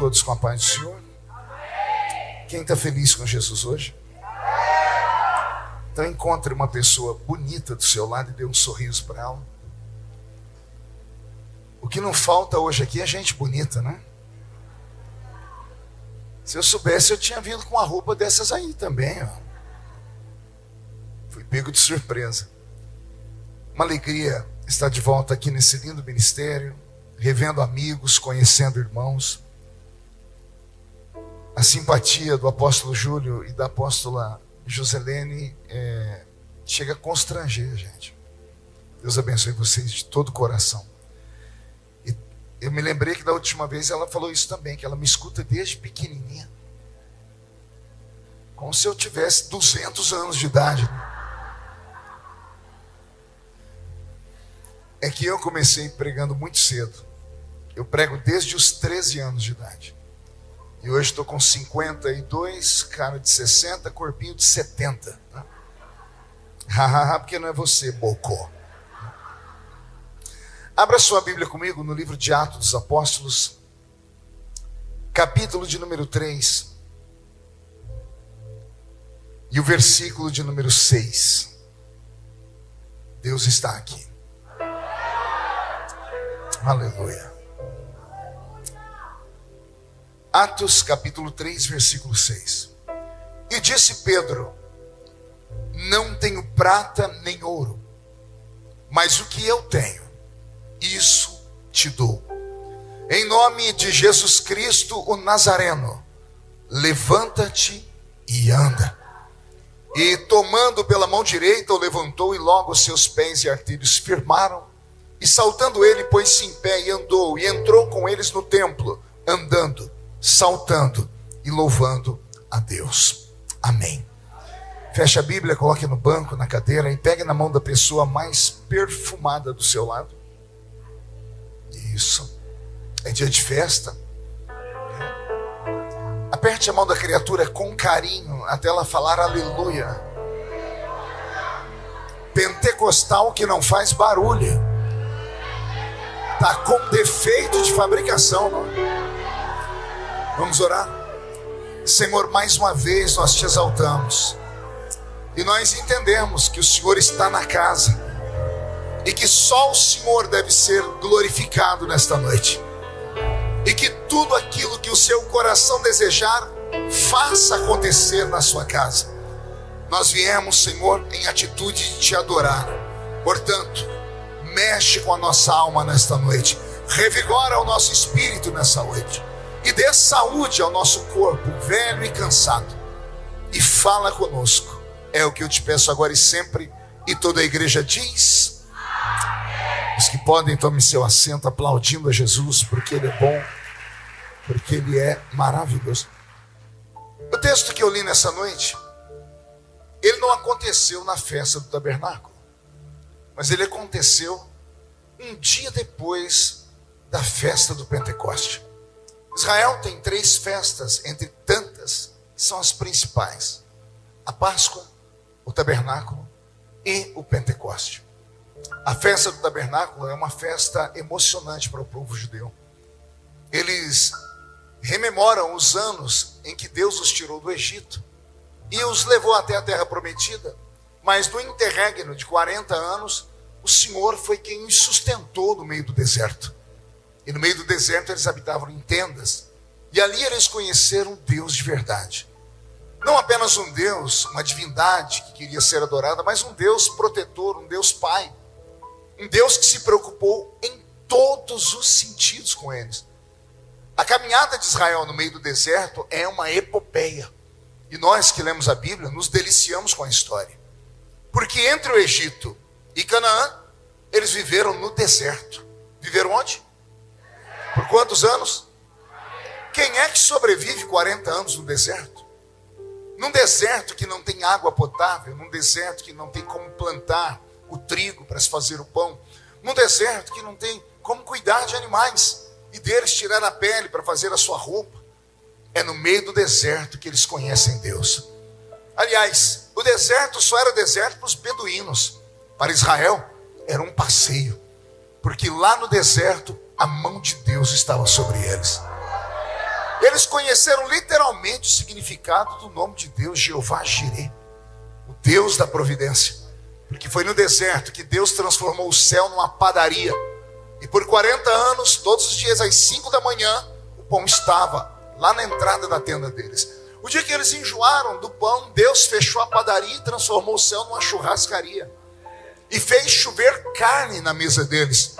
todos com a paz do Senhor? Quem está feliz com Jesus hoje? Então encontre uma pessoa bonita do seu lado e dê um sorriso para ela. O que não falta hoje aqui é gente bonita, né? Se eu soubesse, eu tinha vindo com uma roupa dessas aí também, ó. Fui pego de surpresa. Uma alegria estar de volta aqui nesse lindo ministério, revendo amigos, conhecendo irmãos. A simpatia do apóstolo Júlio e da apóstola Joselene chega a constranger, gente. Deus abençoe vocês de todo o coração. E eu me lembrei que da última vez ela falou isso também, que ela me escuta desde pequenininha. Como se eu tivesse 200 anos de idade. É que eu comecei pregando muito cedo. Eu prego desde os 13 anos de idade. E hoje estou com 52, cara de 60, corpinho de 70. Hahaha, porque não é você, bocó. Abra sua Bíblia comigo no livro de Atos dos Apóstolos, capítulo de número 3, e o versículo de número 6. Deus está aqui. Aleluia. Atos capítulo 3, versículo 6. E disse Pedro: não tenho prata nem ouro, mas o que eu tenho, isso te dou. Em nome de Jesus Cristo, o Nazareno, levanta-te e anda. E tomando pela mão direita, o levantou, e logo seus pés e artelhos firmaram. E saltando ele, pôs-se em pé e andou, e entrou com eles no templo, andando, saltando e louvando a Deus. Amém. Feche a Bíblia, coloque no banco, na cadeira, e pegue na mão da pessoa mais perfumada do seu lado. Isso. É dia de festa. Aperte a mão da criatura com carinho até ela falar aleluia. Pentecostal que não faz barulho. Está com defeito de fabricação, não? Vamos orar? Senhor, mais uma vez nós te exaltamos. E nós entendemos que o Senhor está na casa. E que só o Senhor deve ser glorificado nesta noite. E que tudo aquilo que o seu coração desejar, faça acontecer na sua casa. Nós viemos, Senhor, em atitude de te adorar. Portanto, mexe com a nossa alma nesta noite. Revigora o nosso espírito nessa noite. E dê saúde ao nosso corpo, velho e cansado. E fala conosco. É o que eu te peço agora e sempre. E toda a igreja diz: amém. Os que podem, tomem seu assento aplaudindo a Jesus, porque Ele é bom, porque Ele é maravilhoso. O texto que eu li nessa noite, ele não aconteceu na festa do tabernáculo, mas ele aconteceu um dia depois da festa do Pentecoste. Israel tem 3 festas, entre tantas, que são as principais: a Páscoa, o tabernáculo e o Pentecoste. A festa do tabernáculo é uma festa emocionante para o povo judeu. Eles rememoram os anos em que Deus os tirou do Egito e os levou até a terra prometida. Mas no interregno de 40 anos, o Senhor foi quem os sustentou no meio do deserto. E no meio do deserto eles habitavam em tendas. E ali eles conheceram Deus de verdade. Não apenas um Deus, uma divindade que queria ser adorada, mas um Deus protetor, um Deus Pai. Um Deus que se preocupou em todos os sentidos com eles. A caminhada de Israel no meio do deserto é uma epopeia. E nós que lemos a Bíblia nos deliciamos com a história. Porque entre o Egito e Canaã, eles viveram no deserto. Viveram onde? Por quantos anos? Quem é que sobrevive 40 anos no deserto? Num deserto que não tem água potável, num deserto que não tem como plantar o trigo para se fazer o pão, num deserto que não tem como cuidar de animais e deles tirar a pele para fazer a sua roupa. É no meio do deserto que eles conhecem Deus. Aliás, o deserto só era deserto para os beduínos. Para Israel, era um passeio. Porque lá no deserto, a mão de Deus estava sobre eles. Eles conheceram literalmente o significado do nome de Deus, Jeová Jireh, o Deus da providência. Porque foi no deserto que Deus transformou o céu numa padaria. E por 40 anos, todos os dias às 5 da manhã, o pão estava lá na entrada da tenda deles. O dia que eles enjoaram do pão, Deus fechou a padaria e transformou o céu numa churrascaria. E fez chover carne na mesa deles.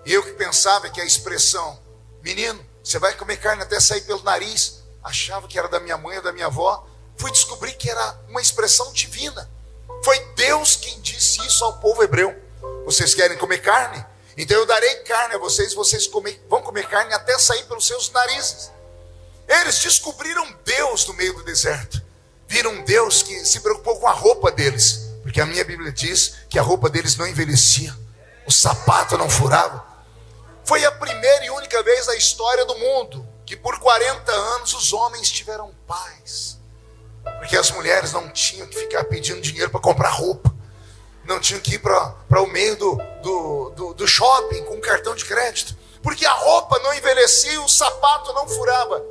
E eu que pensava que a expressão, menino, você vai comer carne até sair pelo nariz, achava que era da minha mãe ou da minha avó, fui descobrir que era uma expressão divina. Foi Deus quem disse isso ao povo hebreu. Vocês querem comer carne? Então eu darei carne a vocês, vão comer carne até sair pelos seus narizes. Eles descobriram Deus no meio do deserto. Viram um Deus que se preocupou com a roupa deles, porque a minha Bíblia diz que a roupa deles não envelhecia, o sapato não furava. Foi a primeira e única vez na história do mundo que por 40 anos os homens tiveram paz. Porque as mulheres não tinham que ficar pedindo dinheiro para comprar roupa. Não tinham que ir para o meio do shopping com cartão de crédito. Porque a roupa não envelhecia, o sapato não furava.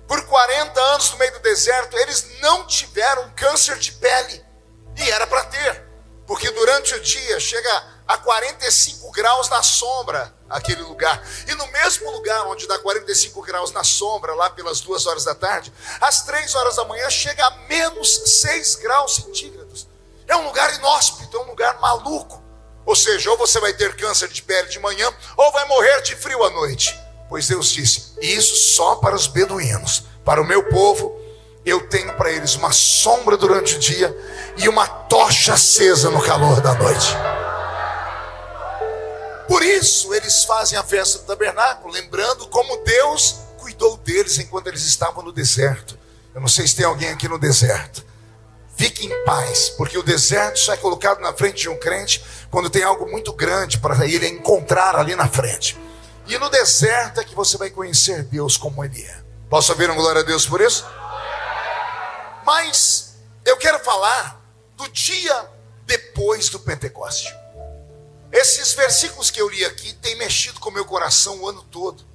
Por 40 anos no meio do deserto, eles não tiveram câncer de pele. E era para ter. Porque durante o dia chega a 45 graus na sombra aquele lugar. E no mesmo lugar onde dá 45 graus na sombra, lá pelas 2 horas da tarde, às 3 horas da manhã chega a menos 6 graus centígrados. É um lugar inóspito, é um lugar maluco. Ou seja, ou você vai ter câncer de pele de manhã, ou vai morrer de frio à noite. Pois Deus disse, isso só para os beduínos. Para o meu povo, eu tenho para eles uma sombra durante o dia e uma tocha acesa no calor da noite. Por isso eles fazem a festa do tabernáculo, lembrando como Deus cuidou deles enquanto eles estavam no deserto. Eu não sei se tem alguém aqui no deserto. Fique em paz, porque o deserto só é colocado na frente de um crente quando tem algo muito grande para ele encontrar ali na frente. E no deserto é que você vai conhecer Deus como Ele é. Posso ouvir um glória a Deus por isso? Mas eu quero falar do dia depois do Pentecoste. Esses versículos que eu li aqui têm mexido com o meu coração o ano todo.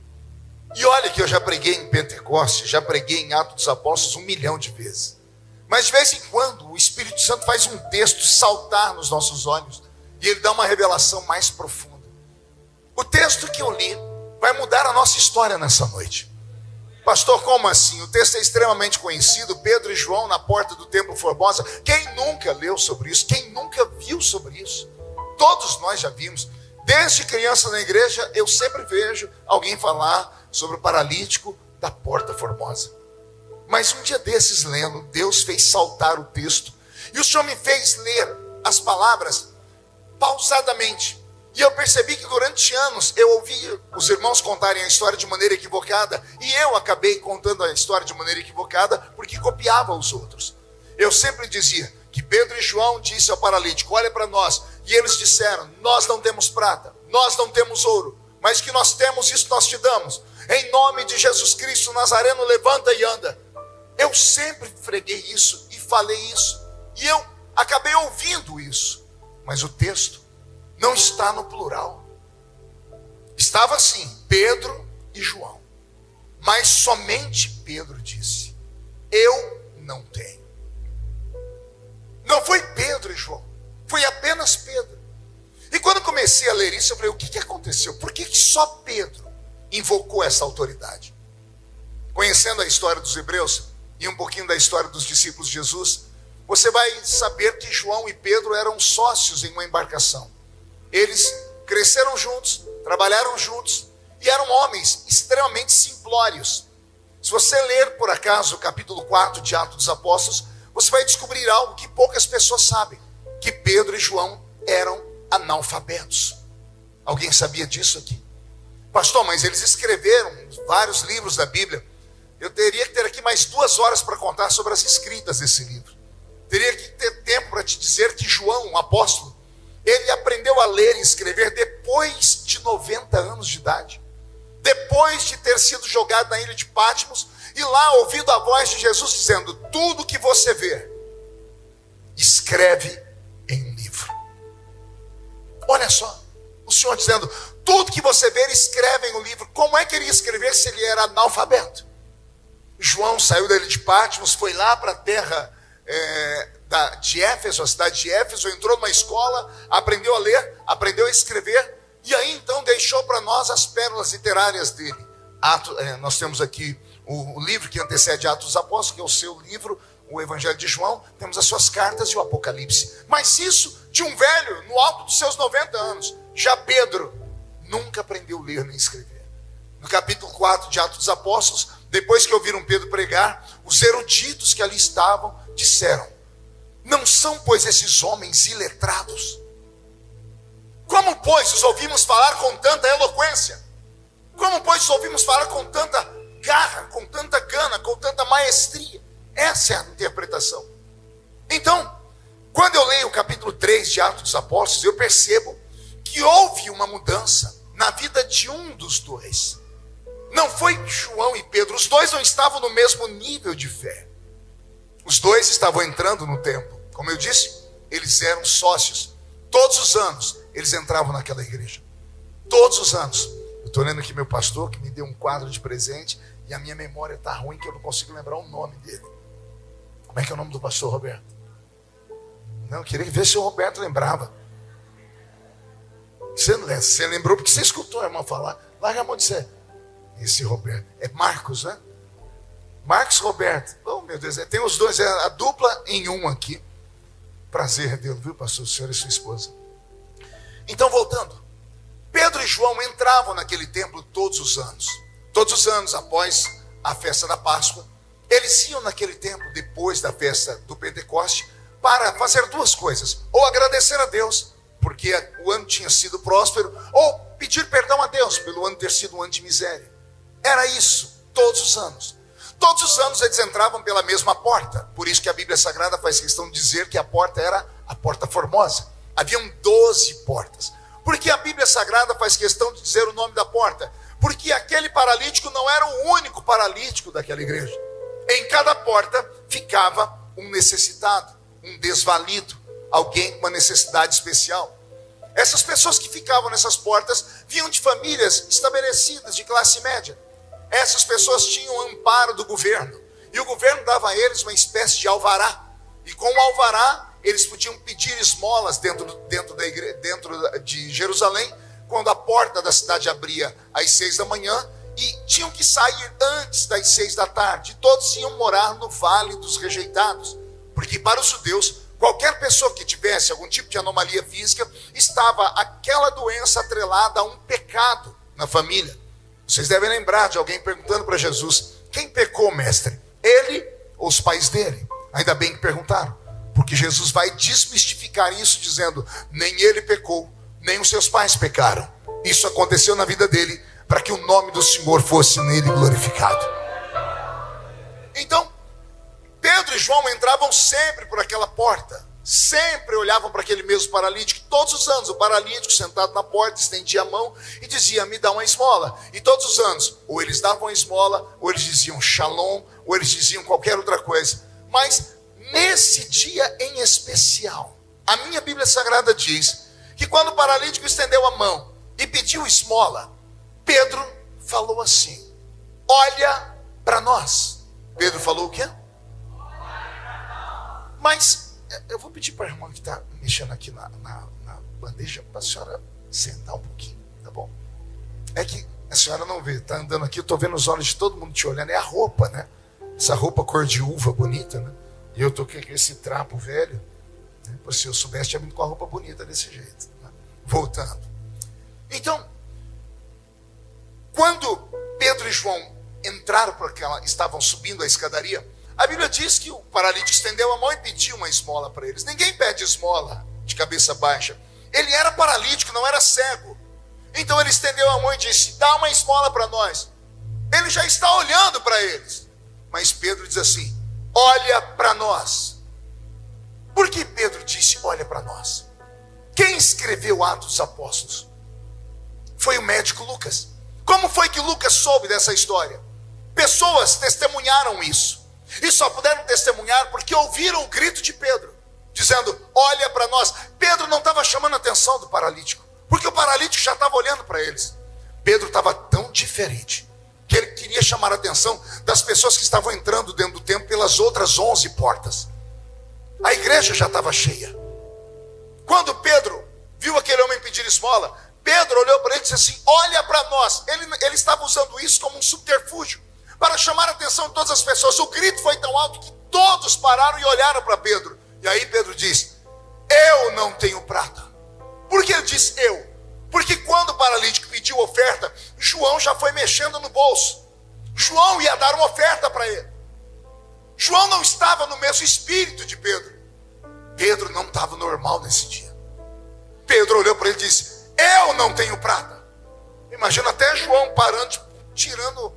E olha que eu já preguei em Pentecoste, já preguei em Atos dos Apóstolos 1 milhão de vezes. Mas de vez em quando o Espírito Santo faz um texto saltar nos nossos olhos e ele dá uma revelação mais profunda. O texto que eu li vai mudar a nossa história nessa noite. Pastor, como assim? O texto é extremamente conhecido, Pedro e João na porta do Templo Formosa. Quem nunca leu sobre isso? Quem nunca viu sobre isso? Todos nós já vimos. Desde criança na igreja, eu sempre vejo alguém falar sobre o paralítico da Porta Formosa. Mas um dia desses lendo, Deus fez saltar o texto. E o Senhor me fez ler as palavras pausadamente. E eu percebi que durante anos eu ouvi os irmãos contarem a história de maneira equivocada. E eu acabei contando a história de maneira equivocada porque copiava os outros. Eu sempre dizia que Pedro e João disse ao paralítico, olha para nós. E eles disseram, nós não temos prata, nós não temos ouro, mas que nós temos, isso nós te damos. Em nome de Jesus Cristo Nazareno, levanta e anda. Eu sempre freguei isso e falei isso. E eu acabei ouvindo isso. Mas o texto não está no plural. Estava assim, Pedro e João. Mas somente Pedro disse, eu não tenho. Não foi Pedro e João, foi apenas Pedro. E quando eu comecei a ler isso, eu falei, o que aconteceu? Por que só Pedro invocou essa autoridade? Conhecendo a história dos hebreus e um pouquinho da história dos discípulos de Jesus, você vai saber que João e Pedro eram sócios em uma embarcação. Eles cresceram juntos, trabalharam juntos e eram homens extremamente simplórios. Se você ler por acaso o capítulo 4 de Atos dos Apóstolos, você vai descobrir algo que poucas pessoas sabem, que Pedro e João eram analfabetos. Alguém sabia disso aqui? Pastor, mas eles escreveram vários livros da Bíblia. Eu teria que ter aqui mais 2 horas para contar sobre as escritas desse livro. Teria que ter tempo para te dizer que João, um apóstolo, ele aprendeu a ler e escrever depois de 90 anos de idade. Depois de ter sido jogado na ilha de Patmos e lá ouvindo a voz de Jesus dizendo, tudo que você vê, escreve em um livro. Olha só, o Senhor dizendo, tudo que você vê, escreve em um livro. Como é que ele ia escrever se ele era analfabeto? João saiu dali de Patmos, foi lá para a terra de Éfeso, a cidade de Éfeso, entrou numa escola, aprendeu a ler, aprendeu a escrever, e aí então deixou para nós as pérolas literárias dele. Nós temos aqui o livro que antecede Atos dos Apóstolos, que é o seu livro, o Evangelho de João, temos as suas cartas e o Apocalipse. Mas isso de um velho no alto dos seus 90 anos. Já Pedro nunca aprendeu a ler nem escrever. No capítulo 4 de Atos dos Apóstolos, depois que ouviram Pedro pregar, os eruditos que ali estavam disseram: não são, pois, esses homens iletrados? Como, pois, os ouvimos falar com tanta eloquência? Como, pois, os ouvimos falar com tanta garra, com tanta gana, com tanta maestria? Essa é a interpretação. Então, quando eu leio o capítulo 3 de Atos dos Apóstolos, eu percebo que houve uma mudança na vida de um dos dois. Não foi João e Pedro, os dois não estavam no mesmo nível de fé. Os dois estavam entrando no templo. Como eu disse, eles eram sócios. Todos os anos, eles entravam naquela igreja. Todos os anos. Eu estou lendo aqui meu pastor, que me deu um quadro de presente, e a minha memória está ruim, que eu não consigo lembrar o nome dele. Como é que é o nome do pastor Roberto? Não, eu queria ver se o Roberto lembrava. Você lembrou porque você escutou a irmã falar. Larga a mão de você. Esse Roberto. É Marcos, né? Marcos Roberto. Oh, meu Deus. Tem os dois, é a dupla em um aqui. Prazer revê-lo, viu, pastor? O senhor e sua esposa. Então, voltando. Pedro e João entravam naquele templo todos os anos. Todos os anos, após a festa da Páscoa, eles iam naquele templo depois da festa do Pentecoste para fazer duas coisas. Ou agradecer a Deus, porque o ano tinha sido próspero, ou pedir perdão a Deus pelo ano ter sido um ano de miséria. Era isso, todos os anos. Todos os anos eles entravam pela mesma porta. Por isso que a Bíblia Sagrada faz questão de dizer que a porta era a porta formosa. Haviam 12 portas. Por que a Bíblia Sagrada faz questão de dizer o nome da porta? Porque aquele paralítico não era o único paralítico daquela igreja. Em cada porta ficava um necessitado, um desvalido, alguém com uma necessidade especial. Essas pessoas que ficavam nessas portas vinham de famílias estabelecidas, de classe média. Essas pessoas tinham amparo do governo. E o governo dava a eles uma espécie de alvará. E com o alvará, eles podiam pedir esmolas dentro de Jerusalém, quando a porta da cidade abria às 6 da manhã, e tinham que sair antes das 6 da tarde. Todos iam morar no Vale dos Rejeitados. Porque para os judeus, qualquer pessoa que tivesse algum tipo de anomalia física, estava aquela doença atrelada a um pecado na família. Vocês devem lembrar de alguém perguntando para Jesus: quem pecou, mestre? Ele ou os pais dele? Ainda bem que perguntaram, porque Jesus vai desmistificar isso dizendo: nem ele pecou, nem os seus pais pecaram. Isso aconteceu na vida dele para que o nome do Senhor fosse nele glorificado. Então, Pedro e João entravam sempre por aquela porta, sempre olhavam para aquele mesmo paralítico. Todos os anos o paralítico sentado na porta estendia a mão e dizia: me dá uma esmola. E todos os anos, ou eles davam a esmola, ou eles diziam shalom, ou eles diziam qualquer outra coisa. Mas nesse dia em especial, a minha Bíblia Sagrada diz que quando o paralítico estendeu a mão e pediu esmola, Pedro falou assim: olha para nós. Pedro falou o quê? Mas eu vou pedir para a irmã que está mexendo aqui na bandeja para a senhora sentar um pouquinho, tá bom? É que a senhora não vê, está andando aqui, eu estou vendo os olhos de todo mundo te olhando. É a roupa, né? Essa roupa cor de uva bonita, né? E eu estou com esse trapo velho, né? Se eu soubesse, tinha vindo com a roupa bonita desse jeito, né? Voltando. Então, quando Pedro e João entraram por estavam subindo a escadaria, a Bíblia diz que o paralítico estendeu a mão e pediu uma esmola para eles. Ninguém pede esmola de cabeça baixa. Ele era paralítico, não era cego. Então ele estendeu a mão e disse: dá uma esmola para nós. Ele já está olhando para eles. Mas Pedro diz assim: olha para nós. Por que Pedro disse olha para nós? Quem escreveu Atos dos Apóstolos? Foi o médico Lucas. Como foi que Lucas soube dessa história? Pessoas testemunharam isso. E só puderam testemunhar porque ouviram o grito de Pedro, dizendo: olha para nós. Pedro não estava chamando a atenção do paralítico, porque o paralítico já estava olhando para eles. Pedro estava tão diferente que ele queria chamar a atenção das pessoas que estavam entrando dentro do templo pelas outras 11 portas. A igreja já estava cheia. Quando Pedro viu aquele homem pedir esmola, Pedro olhou para ele e disse assim: olha para nós. Ele estava usando isso como um subterfúgio para chamar a atenção de todas as pessoas. O grito foi tão alto que todos pararam e olharam para Pedro. E aí Pedro diz: eu não tenho prata. Por que ele disse eu? Porque quando o paralítico pediu oferta, João já foi mexendo no bolso. João ia dar uma oferta para ele. João não estava no mesmo espírito de Pedro. Pedro não estava normal nesse dia. Pedro olhou para ele e disse: eu não tenho prata. Imagina até João parando, tirando,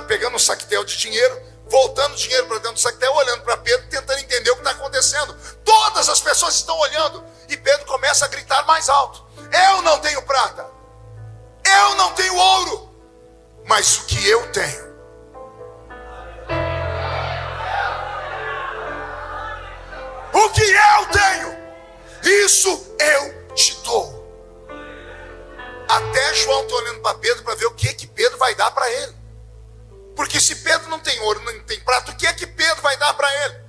pegando um saquetel de dinheiro, voltando o dinheiro para dentro do saquetel, olhando para Pedro, tentando entender o que está acontecendo. Todas as pessoas estão olhando e Pedro começa a gritar mais alto: eu não tenho prata, eu não tenho ouro, mas o que eu tenho, o que eu tenho, isso eu te dou. Até João está olhando para Pedro para ver o que Pedro vai dar para ele. Porque se Pedro não tem ouro, não tem prata, o que Pedro vai dar para ele?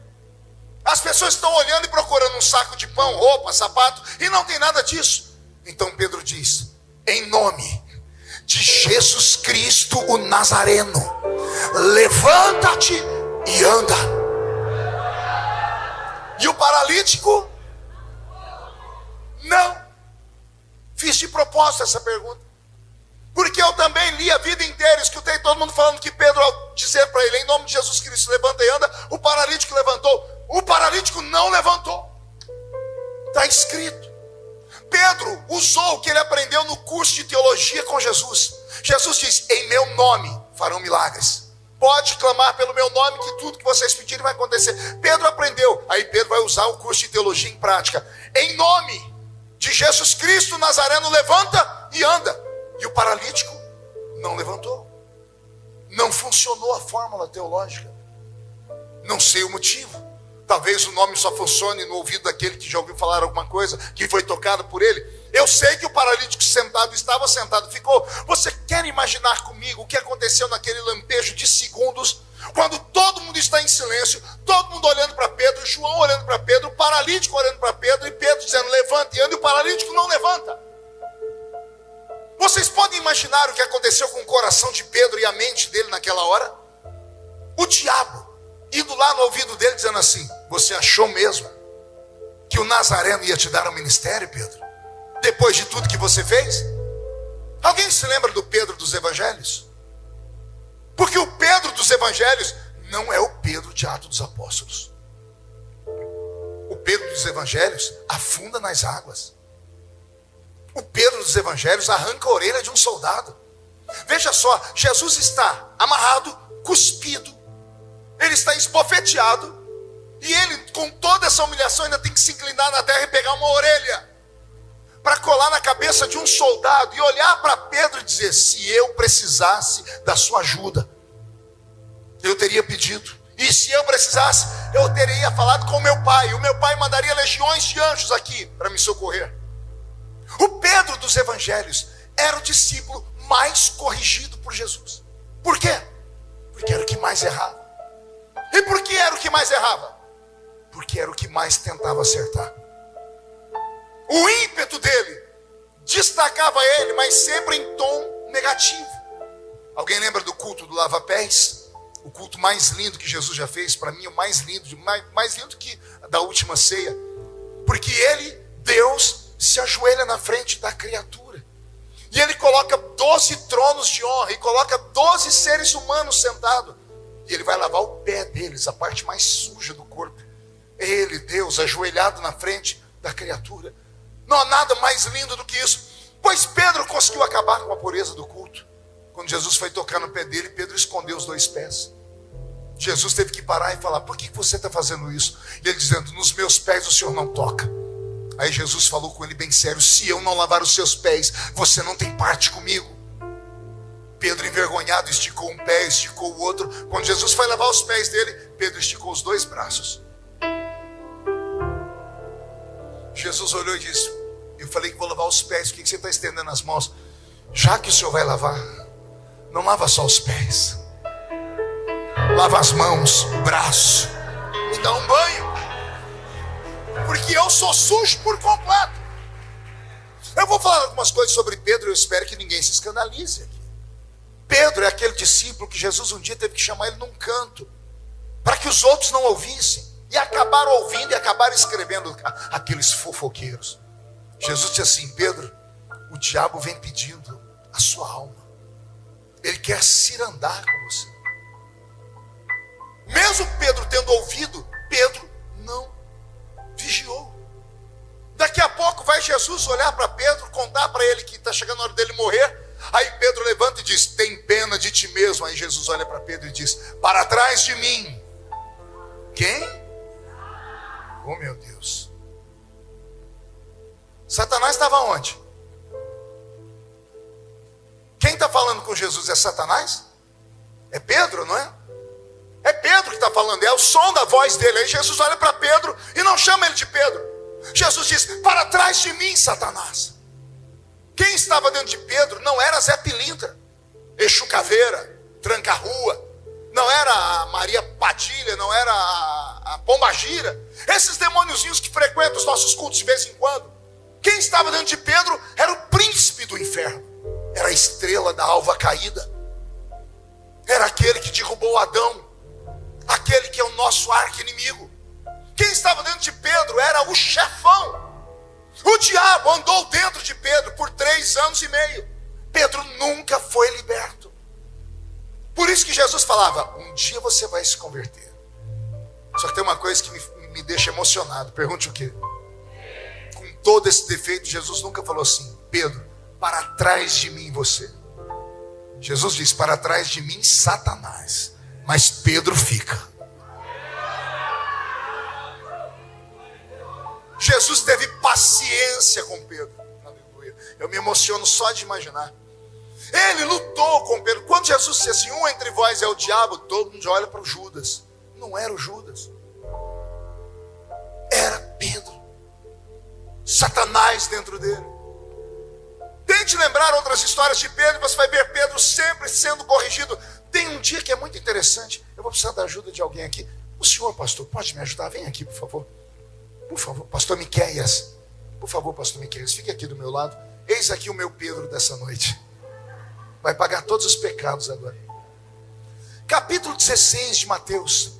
As pessoas estão olhando e procurando um saco de pão, roupa, sapato, e não tem nada disso. Então Pedro diz: em nome de Jesus Cristo o Nazareno, levanta-te e anda. E o paralítico? Não. Fiz de propósito essa pergunta, porque eu também li a vida inteira, escutei todo mundo falando que Pedro, ao dizer para ele: em nome de Jesus Cristo, levanta e anda, o paralítico levantou. O paralítico não levantou. Está escrito. Pedro usou o que ele aprendeu no curso de teologia com Jesus. Jesus diz: em meu nome farão milagres. Pode clamar pelo meu nome que tudo que vocês pedirem vai acontecer. Pedro aprendeu. Aí Pedro vai usar o curso de teologia em prática. Em nome de Jesus Cristo Nazareno, levanta e anda. E o paralítico não levantou. Não funcionou a fórmula teológica. Não sei o motivo. Talvez o nome só funcione no ouvido daquele que já ouviu falar alguma coisa, que foi tocado por ele. Eu sei que o paralítico sentado estava sentado, ficou. Você quer imaginar comigo o que aconteceu naquele lampejo de segundos, quando todo mundo está em silêncio, todo mundo olhando para Pedro, João olhando para Pedro, o paralítico olhando para Pedro, e Pedro dizendo: levanta e anda, e o paralítico não levanta. Vocês podem imaginar o que aconteceu com o coração de Pedro e a mente dele naquela hora? O diabo indo lá no ouvido dele dizendo assim: você achou mesmo que o Nazareno ia te dar um ministério, Pedro? Depois de tudo que você fez? Alguém se lembra do Pedro dos Evangelhos? Porque o Pedro dos Evangelhos não é o Pedro de Atos dos Apóstolos. O Pedro dos Evangelhos afunda nas águas. O Pedro dos Evangelhos arranca a orelha de um soldado. Veja só, Jesus está amarrado, cuspido, ele está esbofeteado, e ele, com toda essa humilhação, ainda tem que se inclinar na terra e pegar uma orelha para colar na cabeça de um soldado e olhar para Pedro e dizer: se eu precisasse da sua ajuda, eu teria pedido. E se eu precisasse, eu teria falado com o meu pai. O meu pai mandaria legiões de anjos aqui para me socorrer. O Pedro dos Evangelhos era o discípulo mais corrigido por Jesus. Por quê? Porque era o que mais errava. E por que era o que mais errava? Porque era o que mais tentava acertar. O ímpeto dele destacava ele, mas sempre em tom negativo. Alguém lembra do culto do lava-pés? O culto mais lindo que Jesus já fez, para mim o mais lindo que da última ceia. Porque ele, Deus, se ajoelha na frente da criatura. E ele coloca 12 tronos de honra, e coloca 12 seres humanos sentados. E ele vai lavar o pé deles, a parte mais suja do corpo. Ele, Deus, ajoelhado na frente da criatura. Não há nada mais lindo do que isso. Pois Pedro conseguiu acabar com a pureza do culto. Quando Jesus foi tocar no pé dele, Pedro escondeu os 2 pés. Jesus teve que parar e falar: por que você está fazendo isso? E ele dizendo: nos meus pés o Senhor não toca. Aí Jesus falou com ele bem sério: se eu não lavar os seus pés, você não tem parte comigo. Pedro, envergonhado, esticou um pé, esticou o outro. Quando Jesus foi lavar os pés dele, Pedro esticou os 2 braços. Jesus olhou e disse: eu falei que vou lavar os pés, por que você está estendendo as mãos? Já que o Senhor vai lavar, não lava só os pés, lava as mãos, o braço, me dá um banho, porque eu sou sujo por completo. Eu vou falar algumas coisas sobre Pedro, eu espero que ninguém se escandalize aqui. Pedro é aquele discípulo que Jesus um dia teve que chamar ele num canto, para que os outros não ouvissem, e acabaram ouvindo e acabaram escrevendo aqueles fofoqueiros. Jesus disse assim: Pedro, o diabo vem pedindo a sua alma, ele quer cirandar com você. Mesmo Pedro tendo ouvido, Pedro não vigiou. Daqui a pouco vai Jesus olhar para Pedro, contar para ele que está chegando a hora dele morrer. Aí Pedro levanta e diz: tem pena de ti mesmo. Aí Jesus olha para Pedro e diz: para trás de mim. Quem? Oh meu Deus. Satanás estava onde? Quem está falando com Jesus é Satanás? É Pedro, não é? É Pedro que está falando, é o som da voz dele. Aí Jesus olha para Pedro e não chama ele de Pedro. Jesus diz: para trás de mim, Satanás. Quem estava dentro de Pedro não era Zé Pilintra, Exu Caveira, Tranca-Rua, não era a Maria Padilha, não era a Pombagira, esses demôniozinhos que frequentam os nossos cultos de vez em quando. Quem estava dentro de Pedro era o príncipe do inferno, era a estrela da alva caída, era aquele que derrubou Adão, aquele que é o nosso arqui-inimigo. Quem estava dentro de Pedro era o chefão. O diabo andou dentro de Pedro por 3 anos e meio. Pedro nunca foi liberto. Por isso que Jesus falava: um dia você vai se converter. Só que tem uma coisa que me deixa emocionado. Pergunte o quê? Com todo esse defeito, Jesus nunca falou assim: Pedro, para trás de mim você. Jesus disse: para trás de mim Satanás. Mas Pedro fica. Jesus teve paciência com Pedro. Aleluia. Eu me emociono só de imaginar. Ele lutou com Pedro. Quando Jesus disse assim: um entre vós é o diabo, todo mundo olha para o Judas. Não era o Judas, era Pedro. Satanás dentro dele. Tente lembrar outras histórias de Pedro, você vai ver Pedro sempre sendo corrigido. Tem um dia que é muito interessante. Eu vou precisar da ajuda de alguém aqui. O senhor, pastor, pode me ajudar? Vem aqui, por favor. Por favor, pastor Miqueias. Por favor, pastor Miqueias, fique aqui do meu lado. Eis aqui o meu Pedro dessa noite. Vai pagar todos os pecados agora. Capítulo 16 de Mateus.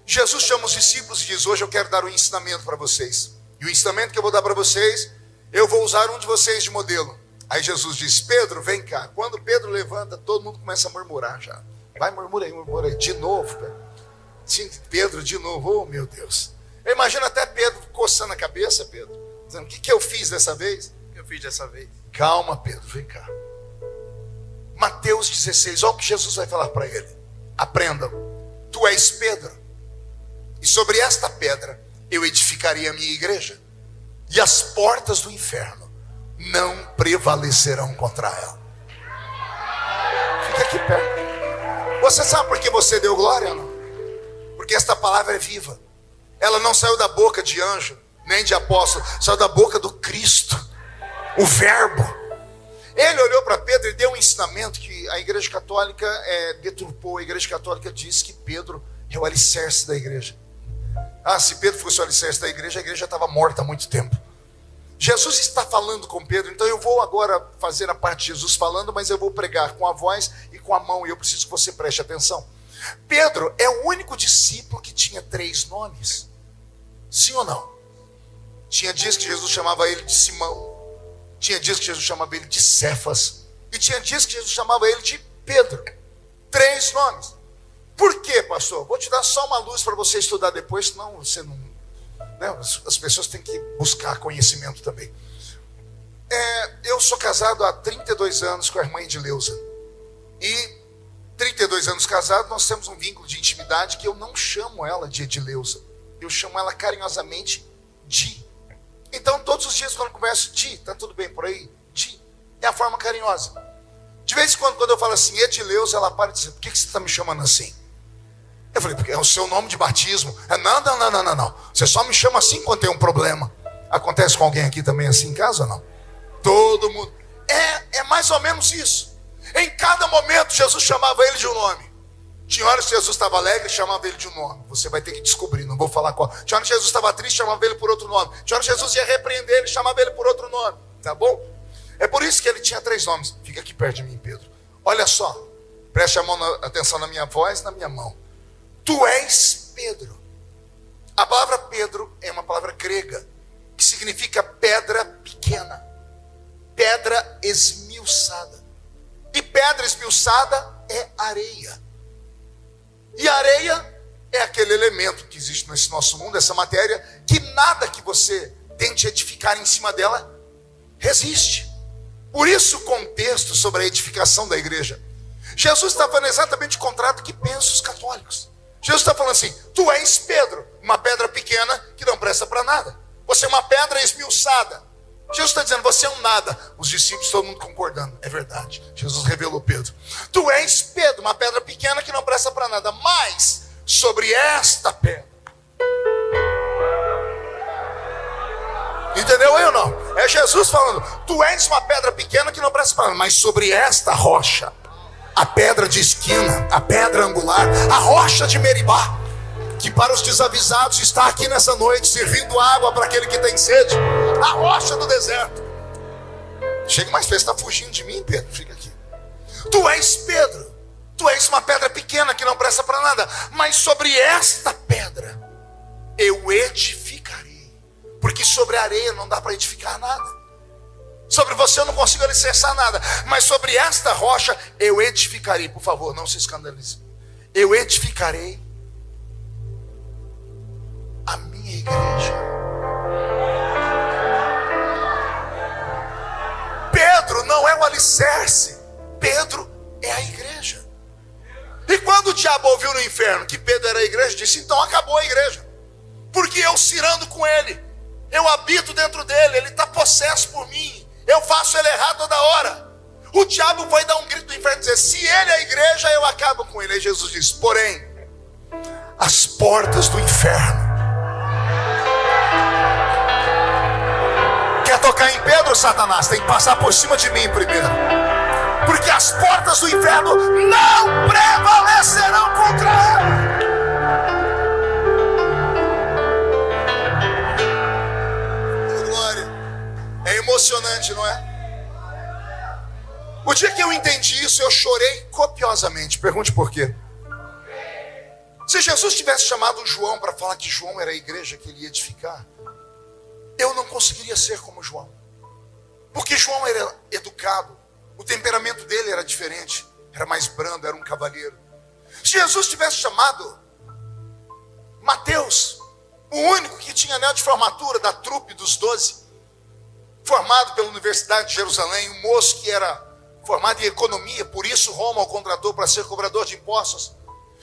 Jesus chama os discípulos e diz: hoje eu quero dar um ensinamento para vocês. E o ensinamento que eu vou dar para vocês, eu vou usar um de vocês de modelo. Aí Jesus diz: Pedro, vem cá. Quando Pedro levanta, todo mundo começa a murmurar já. Vai, murmura aí. De novo, Pedro, de novo. Oh, meu Deus. Eu imagino até Pedro coçando a cabeça, Pedro, dizendo: o que eu fiz dessa vez? O que eu fiz dessa vez? Calma, Pedro, vem cá. Mateus 16, olha o que Jesus vai falar para ele. Aprendam. Tu és Pedro, e sobre esta pedra eu edificarei a minha igreja, e as portas do inferno não prevalecerão contra ela. Fica aqui perto. Você sabe por que você deu glória, não? Porque esta palavra é viva. Ela não saiu da boca de anjo, nem de apóstolo, saiu da boca do Cristo, o verbo. Ele olhou para Pedro e deu um ensinamento que a igreja católica deturpou. A igreja católica diz que Pedro é o alicerce da igreja. Se Pedro fosse o alicerce da igreja, a igreja estava morta há muito tempo. Jesus está falando com Pedro, então eu vou agora fazer a parte de Jesus falando, mas eu vou pregar com a voz e com a mão, e eu preciso que você preste atenção. Pedro é o único discípulo que tinha 3 nomes. Sim ou não? Tinha dias que Jesus chamava ele de Simão, tinha dias que Jesus chamava ele de Cefas, e tinha dias que Jesus chamava ele de Pedro. 3 nomes. Por quê, pastor? Vou te dar só uma luz para você estudar depois, senão você não... As pessoas têm que buscar conhecimento também. Eu sou casado há 32 anos com a irmã Edileuza. E 32 anos casado, nós temos um vínculo de intimidade que eu não chamo ela de Edileuza. Eu chamo ela carinhosamente Di. Então, todos os dias quando eu converso, Di, tá tudo bem por aí? Di. É a forma carinhosa. De vez em quando eu falo assim, Edileuza, ela para e diz: por que você está me chamando assim? Eu falei: porque é o seu nome de batismo. Não. Você só me chama assim quando tem um problema. Acontece com alguém aqui também assim em casa ou não? Todo mundo. É mais ou menos isso. Em cada momento Jesus chamava ele de um nome. Tinha horas que Jesus estava alegre e chamava ele de um nome. Você vai ter que descobrir, não vou falar qual. Tinha horas que Jesus estava triste e chamava ele por outro nome. Tinha horas que Jesus ia repreender ele e chamava ele por outro nome. Tá bom? É por isso que ele tinha 3 nomes. Fica aqui perto de mim, Pedro. Olha só. Preste atenção na minha voz, na minha mão. Tu és Pedro. A palavra Pedro é uma palavra grega que significa pedra pequena. Pedra esmiuçada. E pedra esmiuçada é areia. E areia é aquele elemento que existe nesse nosso mundo, essa matéria, que nada que você tente edificar em cima dela resiste. Por isso o contexto sobre a edificação da igreja. Jesus está falando exatamente o contrário do que pensam os católicos. Jesus está falando assim: tu és Pedro, uma pedra pequena que não presta para nada. Você é uma pedra esmiuçada. Jesus está dizendo, você é um nada. Os discípulos, todo mundo concordando. É verdade. Jesus revelou Pedro. Tu és Pedro, uma pedra pequena que não presta para nada. Mas sobre esta pedra. Entendeu aí ou não? É Jesus falando, tu és uma pedra pequena que não presta para nada. Mas sobre esta rocha, a pedra de esquina, a pedra angular, a rocha de Meribá, que para os desavisados está aqui nessa noite, servindo água para aquele que tem sede, a rocha do deserto. Chega mais perto, você está fugindo de mim, Pedro, fica aqui. Tu és Pedro, tu és uma pedra pequena que não presta para nada, mas sobre esta pedra eu edificarei, porque sobre a areia não dá para edificar nada. Sobre você eu não consigo alicerçar nada, mas sobre esta rocha eu edificarei. Por favor, não se escandalize. Eu edificarei a minha igreja. Pedro não é o alicerce, Pedro é a igreja. E quando o diabo ouviu no inferno que Pedro era a igreja, disse, então acabou a igreja, porque eu cirando com ele, eu habito dentro dele, ele está possesso por mim, eu faço ele errar toda hora. O diabo vai dar um grito do inferno e dizer, se ele é a igreja, eu acabo com ele. Aí Jesus diz, porém, as portas do inferno. Quer tocar em Pedro, Satanás? Tem que passar por cima de mim primeiro. Porque as portas do inferno não prevalecerão contra ela. É emocionante, não é? O dia que eu entendi isso, eu chorei copiosamente. Pergunte por quê. Se Jesus tivesse chamado João para falar que João era a igreja que ele ia edificar, eu não conseguiria ser como João. Porque João era educado, o temperamento dele era diferente, era mais brando, era um cavalheiro. Se Jesus tivesse chamado Mateus, o único que tinha anel de formatura da trupe dos 12, formado pela Universidade de Jerusalém, um moço que era formado em economia, por isso Roma o contratou para ser cobrador de impostos.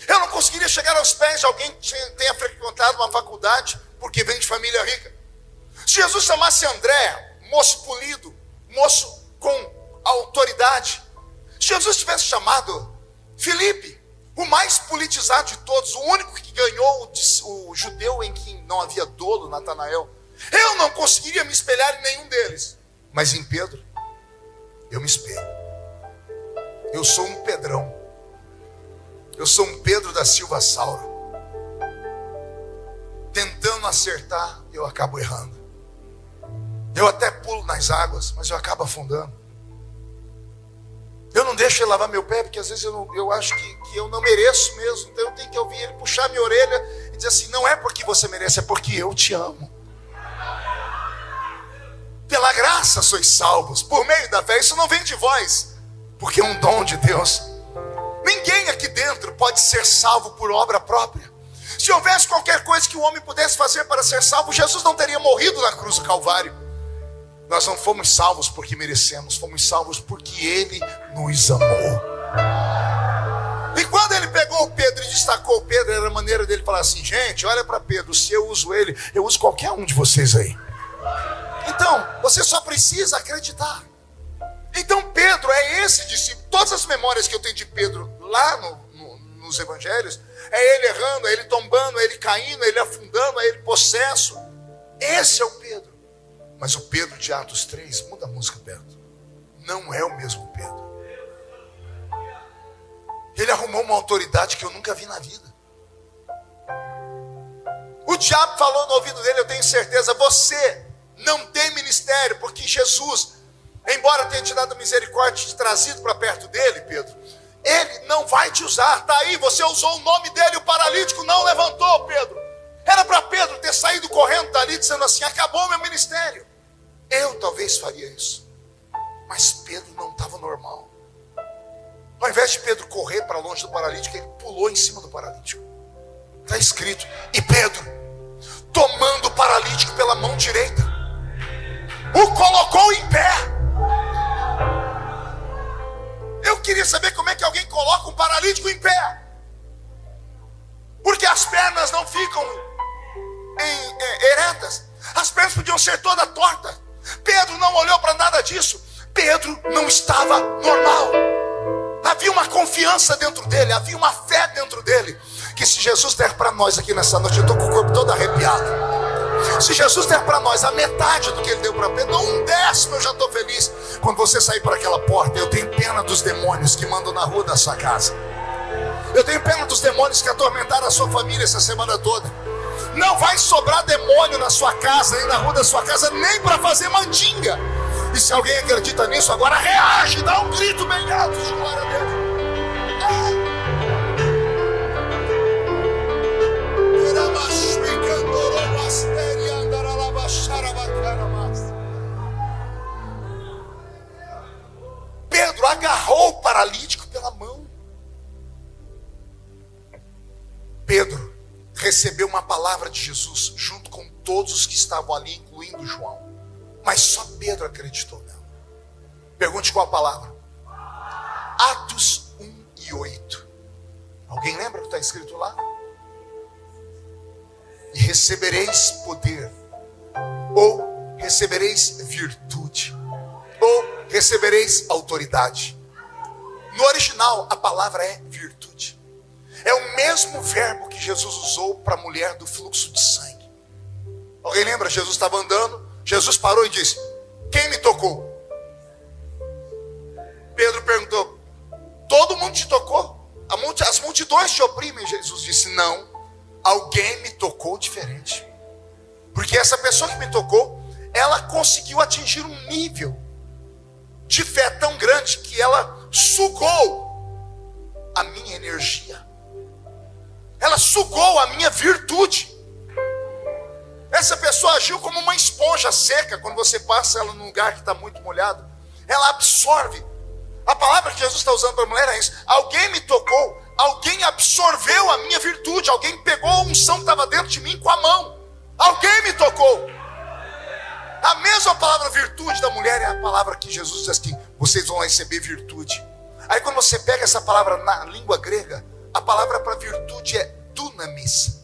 Eu não conseguiria chegar aos pés de alguém que tenha frequentado uma faculdade, porque vem de família rica. Se Jesus chamasse André, moço polido, moço com autoridade. Se Jesus tivesse chamado Filipe, o mais politizado de todos, o único que ganhou o judeu em quem não havia dolo, Natanael, eu não conseguiria me espelhar em nenhum deles. Mas em Pedro, eu me espelho. Eu sou um Pedrão. Eu sou um Pedro da Silva Sauro. Tentando acertar, eu acabo errando. Eu até pulo nas águas, mas eu acabo afundando. Eu não deixo ele lavar meu pé, porque às vezes eu acho que eu não mereço mesmo. Então eu tenho que ouvir ele puxar minha orelha e dizer assim, não é porque você merece, é porque eu te amo. Pela graça sois salvos, por meio da fé. Isso não vem de vós, porque é um dom de Deus. Ninguém aqui dentro pode ser salvo por obra própria. Se houvesse qualquer coisa que o homem pudesse fazer para ser salvo, Jesus não teria morrido na cruz do Calvário. Nós não fomos salvos porque merecemos, fomos salvos porque Ele nos amou. E quando Ele pegou o Pedro e destacou o Pedro, era a maneira dele falar assim, gente, olha para Pedro, se eu uso ele, eu uso qualquer um de vocês aí. Então, você só precisa acreditar. Então Pedro é esse discípulo. Todas as memórias que eu tenho de Pedro lá nos evangelhos, é ele errando, é ele tombando, é ele caindo, é ele afundando, é ele possesso. Esse é o Pedro. Mas o Pedro de Atos 3, muda a música, Pedro, não é o mesmo Pedro. Ele arrumou uma autoridade que eu nunca vi na vida. O diabo falou no ouvido dele, eu tenho certeza, você não tem ministério, porque Jesus, embora tenha te dado misericórdia e te trazido para perto dele, Pedro, ele não vai te usar. Está aí, você usou o nome dele, o paralítico não levantou, Pedro. Era para Pedro ter saído correndo dali, dizendo assim, acabou meu ministério. Eu talvez faria isso, mas Pedro não estava normal. Ao invés de Pedro correr para longe do paralítico, ele pulou em cima do paralítico. Está escrito, e Pedro, tomando o paralítico pela mão direita, o colocou em pé. Eu queria saber como é que alguém coloca um paralítico em pé. Porque as pernas não ficam eretas. As pernas podiam ser toda torta. Pedro não olhou para nada disso. Pedro não estava normal. Havia uma confiança dentro dele, havia uma fé dentro dele, que se Jesus der para nós aqui nessa noite, eu estou com o corpo todo arrepiado. Se Jesus der para nós a metade do que ele deu para Pedro, um décimo, eu já estou feliz. Quando você sair por aquela porta, eu tenho pena dos demônios que mandam na rua da sua casa. Eu tenho pena dos demônios que atormentaram a sua família essa semana toda. Não vai sobrar demônio na sua casa, nem na rua da sua casa, nem para fazer mandinga. E se alguém acredita nisso, agora reage, dá um grito bem alto de glória a Deus. Pedro agarrou o paralítico pela mão. Pedro recebeu uma palavra de Jesus junto com todos os que estavam ali, incluindo João. Mas só Pedro acreditou nela. Pergunte qual a palavra. Atos 1:8. Alguém lembra o que está escrito lá? E recebereis poder, ou recebereis virtude, ou recebereis autoridade. No original a palavra é virtude. É o mesmo verbo que Jesus usou para a mulher do fluxo de sangue. Alguém lembra? Jesus estava andando, Jesus parou e disse, quem me tocou? Pedro perguntou, todo mundo te tocou? As multidões te oprimem. Jesus disse, não, alguém me tocou diferente. Porque essa pessoa que me tocou, ela conseguiu atingir um nível de fé tão grande que ela sugou a minha energia. Ela sugou a minha virtude. Essa pessoa agiu como uma esponja seca. Quando você passa ela num lugar que está muito molhado, ela absorve. A palavra que Jesus está usando para a mulher é isso. Alguém me tocou, alguém absorveu a minha virtude, alguém pegou a unção que estava dentro de mim com a mão. Alguém me tocou. A mesma palavra virtude da mulher é a palavra que Jesus diz assim, vocês vão receber virtude. Aí quando você pega essa palavra na língua grega, a palavra para virtude é dunamis.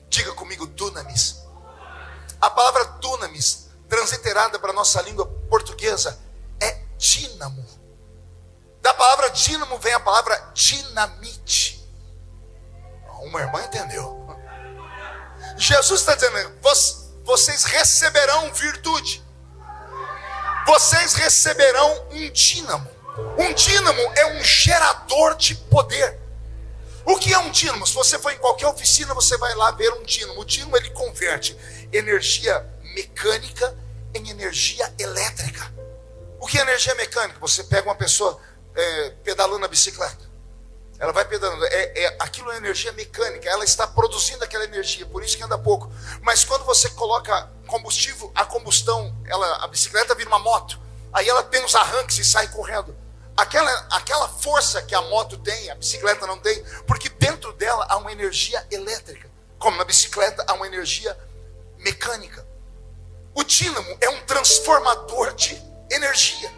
Diga comigo, dunamis. A palavra dunamis, transliterada para a nossa língua portuguesa, é dínamo. Da palavra dínamo vem a palavra dinamite. Uma irmã entendeu. Jesus está dizendo, vocês receberão virtude. Vocês receberão um dínamo. Um dínamo é um gerador de poder. O que é um dínamo? Se você for em qualquer oficina, você vai lá ver um dínamo. O dínamo, ele converte energia mecânica em energia elétrica. O que é energia mecânica? Você pega uma pessoa pedalando a bicicleta. Ela vai pedalando. Aquilo é energia mecânica. Ela está produzindo aquela energia. Por isso que anda pouco. Mas quando você coloca combustível, a combustão, a bicicleta vira uma moto. Aí ela tem os arranques e sai correndo. Aquela força que a moto tem, a bicicleta não tem, porque dentro dela há uma energia elétrica, como na bicicleta há uma energia mecânica. O dínamo é um transformador de energia.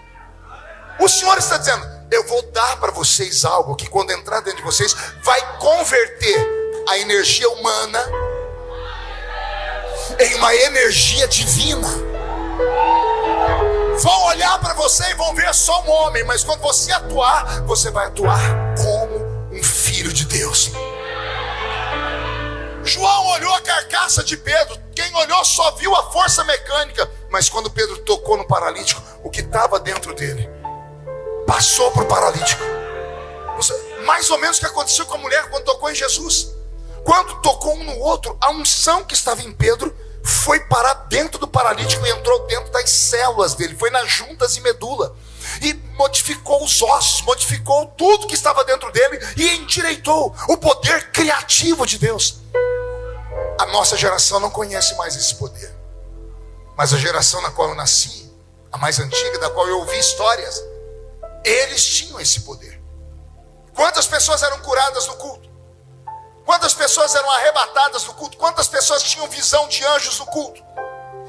O Senhor está dizendo, eu vou dar para vocês algo que quando entrar dentro de vocês, vai converter a energia humana em uma energia divina. Vão olhar para você e vão ver só um homem, mas quando você atuar, você vai atuar como um filho de Deus. João olhou a carcaça de Pedro. Quem olhou só viu a força mecânica. Mas quando Pedro tocou no paralítico, o que estava dentro dele passou para o paralítico. Mais ou menos o que aconteceu com a mulher quando tocou em Jesus. Quando tocou um no outro, a unção que estava em Pedro foi parar dentro do paralítico e entrou dentro das células dele, foi nas juntas e medula, e modificou os ossos, modificou tudo que estava dentro dele e endireitou o poder criativo de Deus. A nossa geração não conhece mais esse poder, mas a geração na qual eu nasci, a mais antiga, da qual eu ouvi histórias, eles tinham esse poder. Quantas pessoas eram curadas no culto? Quantas pessoas eram arrebatadas no culto? Quantas pessoas tinham visão de anjos no culto?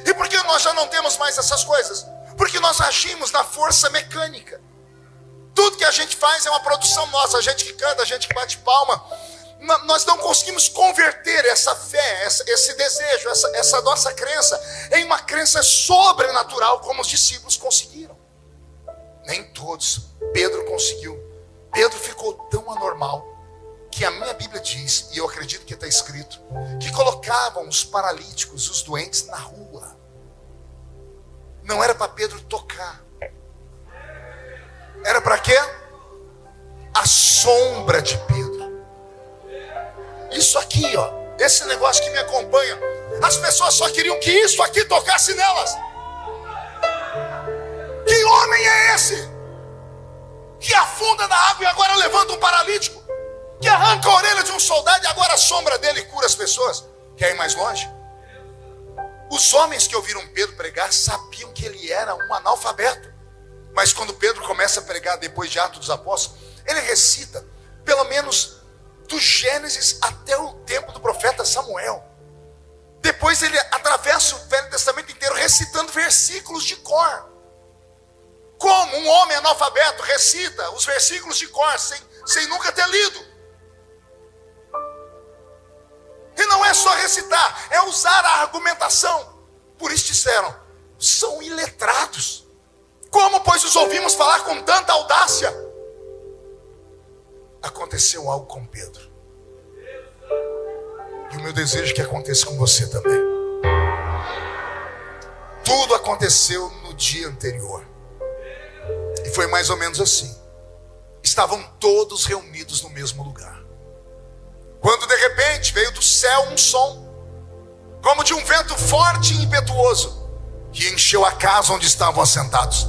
E por que nós já não temos mais essas coisas? Porque nós agimos na força mecânica. Tudo que a gente faz é uma produção nossa. A gente que canta, a gente que bate palma. Nós não conseguimos converter essa fé, esse desejo, essa nossa crença em uma crença sobrenatural, como os discípulos conseguiram. Nem todos. Pedro conseguiu. Pedro ficou tão anormal que a minha Bíblia diz, e eu acredito que está escrito, que colocavam os paralíticos, os doentes, na rua. Não era para Pedro tocar. Era para quê? A sombra de Pedro. Isso aqui, ó, esse negócio que me acompanha, as pessoas só queriam que isso aqui tocasse nelas. Que homem é esse? Que afunda na água e agora levanta um paralítico? Que arranca a orelha de um soldado e agora a sombra dele cura as pessoas? Quer ir mais longe? Os homens que ouviram Pedro pregar sabiam que ele era um analfabeto. Mas quando Pedro começa a pregar depois de Atos dos Apóstolos, ele recita pelo menos do Gênesis até o tempo do profeta Samuel. Depois ele atravessa o Velho Testamento inteiro recitando versículos de cor. Como um homem analfabeto recita os versículos de cor sem nunca ter lido. E não é só recitar, é usar a argumentação. Por isso disseram, são iletrados. Como, pois, os ouvimos falar com tanta audácia? Aconteceu algo com Pedro. E o meu desejo é que aconteça com você também. Tudo aconteceu no dia anterior. E foi mais ou menos assim. Estavam todos reunidos no mesmo lugar. Quando de repente veio do céu um som, como de um vento forte e impetuoso, que encheu a casa onde estavam assentados.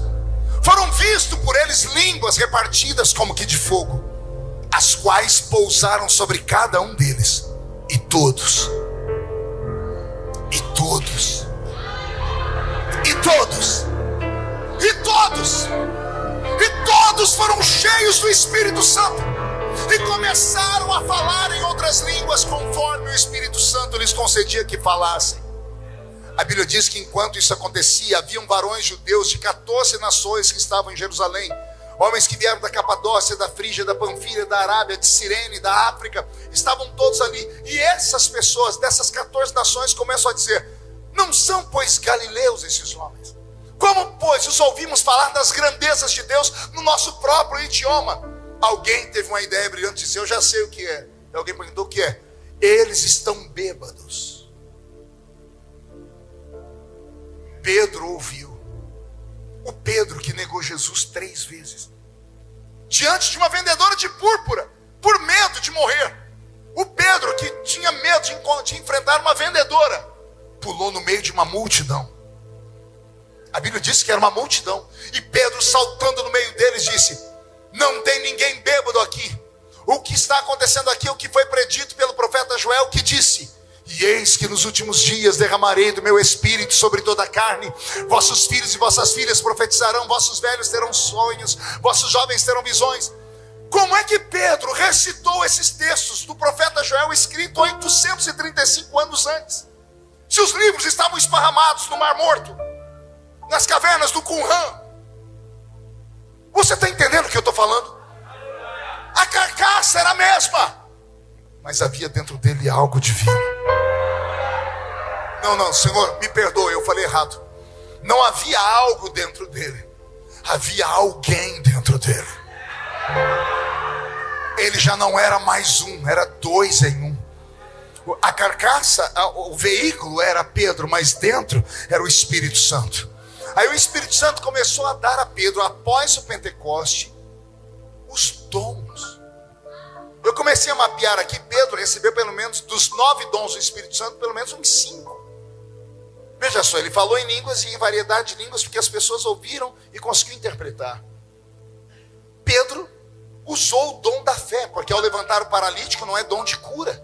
Foram vistos por eles línguas repartidas como que de fogo, as quais pousaram sobre cada um deles. E todos foram cheios do Espírito Santo e começaram a falar em outras línguas conforme o Espírito Santo lhes concedia que falassem. A Bíblia diz que enquanto isso acontecia, haviam varões judeus de 14 nações que estavam em Jerusalém, homens que vieram da Capadócia, da Frígia, da Panfilha, da Arábia, de Cirene, da África, estavam todos ali. E essas pessoas dessas 14 nações começam a dizer: não são, pois, galileus esses homens? Como, pois, os ouvimos falar das grandezas de Deus no nosso próprio idioma? Alguém teve uma ideia brilhante de dizer: eu já sei o que é. E alguém perguntou: o que é? Eles estão bêbados. Pedro ouviu. O Pedro que negou Jesus 3 vezes. Diante de uma vendedora de púrpura, por medo de morrer. O Pedro que tinha medo de enfrentar uma vendedora, pulou no meio de uma multidão. A Bíblia diz que era uma multidão. E Pedro, saltando no meio deles, disse: não tem ninguém bêbado aqui. O que está acontecendo aqui é o que foi predito pelo profeta Joel, que disse: e eis que nos últimos dias derramarei do meu espírito sobre toda a carne. Vossos filhos e vossas filhas profetizarão, vossos velhos terão sonhos, vossos jovens terão visões. Como é que Pedro recitou esses textos do profeta Joel, escrito 835 anos antes? Se os livros estavam esparramados no Mar Morto, nas cavernas do Qumran. Você está entendendo o que eu estou falando? A carcaça era a mesma, mas havia dentro dele algo divino. Não, Senhor, me perdoe, eu falei errado. Não havia algo dentro dele, havia alguém dentro dele. Ele já não era mais um, era 2 em 1. A carcaça, o veículo era Pedro, mas dentro era o Espírito Santo. Aí o Espírito Santo começou a dar a Pedro, após o Pentecoste, os dons. Eu comecei a mapear aqui, Pedro recebeu pelo menos, dos 9 dons do Espírito Santo, pelo menos uns 5. Veja só, ele falou em línguas e em variedade de línguas, porque as pessoas ouviram e conseguiram interpretar. Pedro usou o dom da fé, porque ao levantar o paralítico não é dom de cura.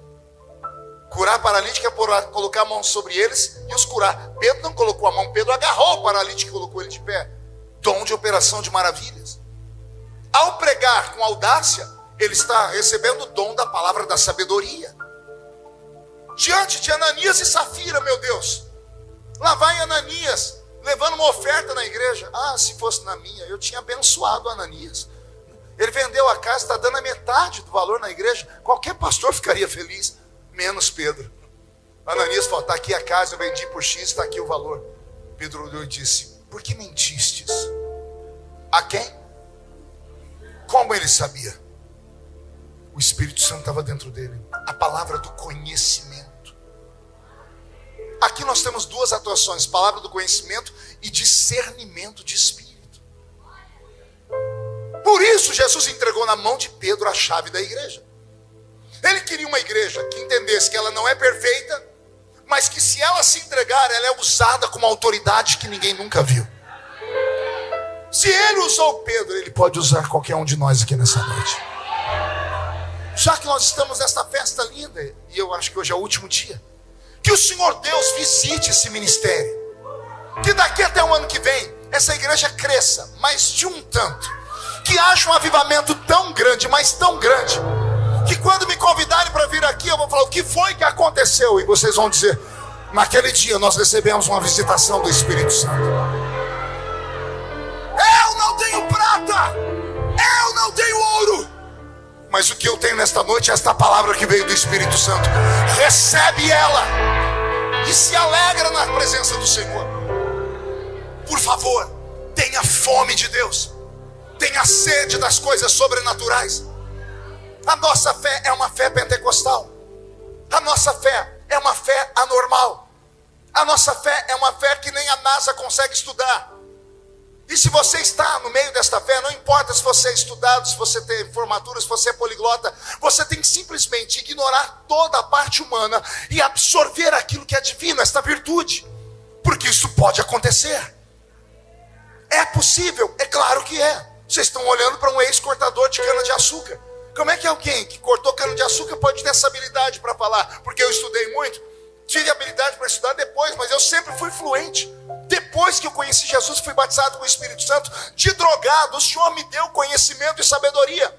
Curar paralítico é colocar a mão sobre eles e os curar. Pedro não colocou a mão, Pedro agarrou o paralítico e colocou ele de pé. Dom de operação de maravilhas. Ao pregar com audácia, ele está recebendo o dom da palavra da sabedoria. Diante de Ananias e Safira, meu Deus, lá vai Ananias, levando uma oferta na igreja. Ah, se fosse na minha, eu tinha abençoado Ananias. Ele vendeu a casa, está dando a metade do valor na igreja. Qualquer pastor ficaria feliz, menos Pedro. Ananias falou, está aqui a casa, eu vendi por X, está aqui o valor. Pedro olhou e disse, por que mentistes? A quem? Como ele sabia? O Espírito Santo estava dentro dele. A palavra do conhecimento. Aqui nós temos 2 atuações. Palavra do conhecimento e discernimento de espírito. Por isso Jesus entregou na mão de Pedro a chave da igreja. Ele queria uma igreja que entendesse que ela não é perfeita, mas que se ela se entregar, ela é usada com uma autoridade que ninguém nunca viu. Se ele usou Pedro, ele pode usar qualquer um de nós aqui nessa noite. Já que nós estamos nesta festa linda, e eu acho que hoje é o último dia, que o Senhor Deus visite esse ministério, que daqui até o ano que vem, essa igreja cresça, mas de um tanto, que haja um avivamento tão grande, mas tão grande, que quando me convidarem para vir aqui, eu vou falar, o que foi que aconteceu? E vocês vão dizer, naquele dia nós recebemos uma visitação do Espírito Santo. Eu não tenho prata, eu não tenho ouro, mas o que eu tenho nesta noite é esta palavra que veio do Espírito Santo. Recebe ela e se alegra na presença do Senhor. Por favor, tenha fome de Deus, tenha sede das coisas sobrenaturais. A nossa fé é uma fé pentecostal. A nossa fé é uma fé anormal. A nossa fé é uma fé que nem a NASA consegue estudar. E se você está no meio desta fé, não importa se você é estudado, se você tem formatura, se você é poliglota, você tem que simplesmente ignorar toda a parte humana e absorver aquilo que é divino, esta virtude. Porque isso pode acontecer. É possível? É claro que é. Vocês estão olhando para um ex-cortador de cana-de-açúcar. Como é que alguém que cortou cana-de-açúcar pode ter essa habilidade para falar? Porque eu estudei muito, tive habilidade para estudar depois, mas eu sempre fui fluente. Depois que eu conheci Jesus, fui batizado com o Espírito Santo, de drogado, o Senhor me deu conhecimento e sabedoria.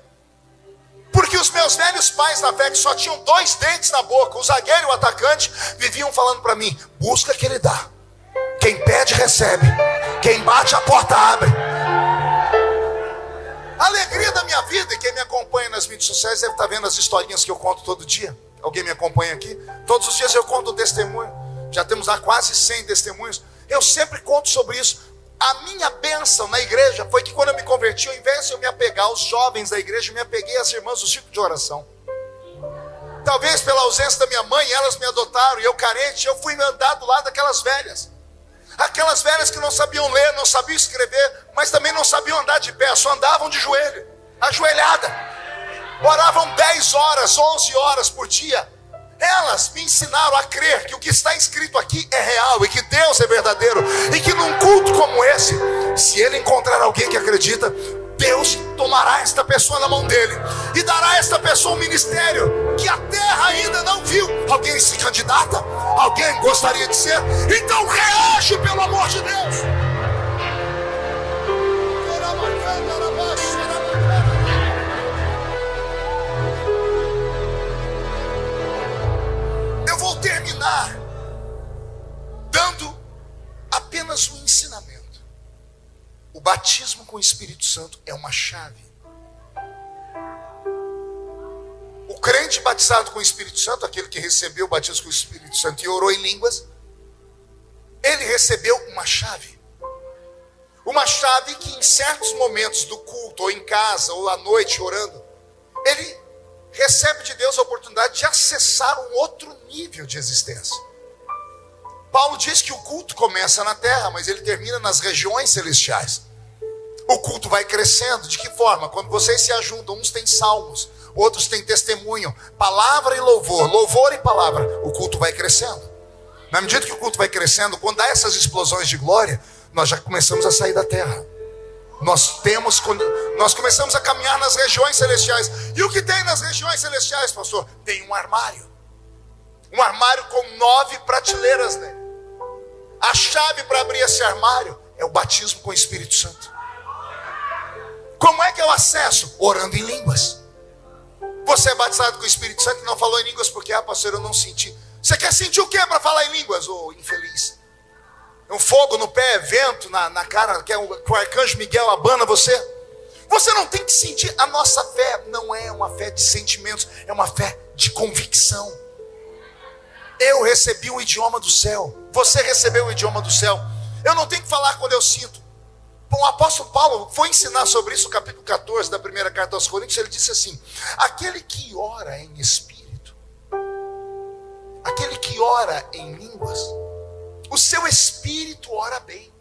Porque os meus velhos pais na fé, que só tinham 2 dentes na boca, o zagueiro e o atacante, viviam falando para mim, busca que ele dá. Quem pede, recebe. Quem bate, a porta abre. A alegria da minha vida, e quem me acompanha nas mídias sociais deve estar vendo as historinhas que eu conto todo dia. Alguém me acompanha aqui? Todos os dias eu conto um testemunho. Já temos lá quase 100 testemunhos. Eu sempre conto sobre isso. A minha bênção na igreja foi que quando eu me converti, ao invés de eu me apegar aos jovens da igreja, eu me apeguei às irmãs do círculo de oração. Talvez pela ausência da minha mãe, elas me adotaram, e eu carente, eu fui andar do lado daquelas velhas. Aquelas velhas que não sabiam ler, não sabiam escrever, mas também não sabiam andar de pé, só andavam de joelho, ajoelhada. Oravam 10 horas, 11 horas por dia. Elas me ensinaram a crer que o que está escrito aqui é real e que Deus é verdadeiro, e que num culto como esse, se ele encontrar alguém que acredita, Deus tomará esta pessoa na mão dele e dará a esta pessoa um ministério que a terra ainda não viu. Alguém se candidata? Alguém gostaria de ser? Então reage, pelo amor de Deus. Eu vou terminar dando apenas um ensinamento. O batismo com o Espírito Santo é uma chave. O crente batizado com o Espírito Santo, aquele que recebeu o batismo com o Espírito Santo e orou em línguas, ele recebeu uma chave. Uma chave que em certos momentos do culto, ou em casa, ou à noite orando, ele recebe de Deus a oportunidade de acessar um outro nível de existência. Paulo diz que o culto começa na terra, mas ele termina nas regiões celestiais. O culto vai crescendo. De que forma? Quando vocês se ajuntam, uns têm salmos, outros têm testemunho, palavra e louvor, louvor e palavra, o culto vai crescendo. Na medida que o culto vai crescendo, quando há essas explosões de glória, nós já começamos a sair da terra. Nós começamos a caminhar nas regiões celestiais. E o que tem nas regiões celestiais, pastor? Tem um armário. Um armário com 9 prateleiras nele. A chave para abrir esse armário é o batismo com o Espírito Santo. Como é que eu acesso? Orando em línguas. Você é batizado com o Espírito Santo e não falou em línguas porque, pastor, eu não senti. Você quer sentir o que para falar em línguas? Ô, infeliz. Um fogo no pé, vento na cara, que o arcanjo Miguel abana você. Você não tem que sentir. A nossa fé não é uma fé de sentimentos, é uma fé de convicção. Eu recebi o idioma do céu. Você recebeu o idioma do céu. Eu não tenho que falar quando eu sinto. Bom, o apóstolo Paulo foi ensinar sobre isso no capítulo 14 da primeira carta aos Coríntios. Ele disse assim: aquele que ora em espírito, aquele que ora em línguas, o seu espírito ora bem.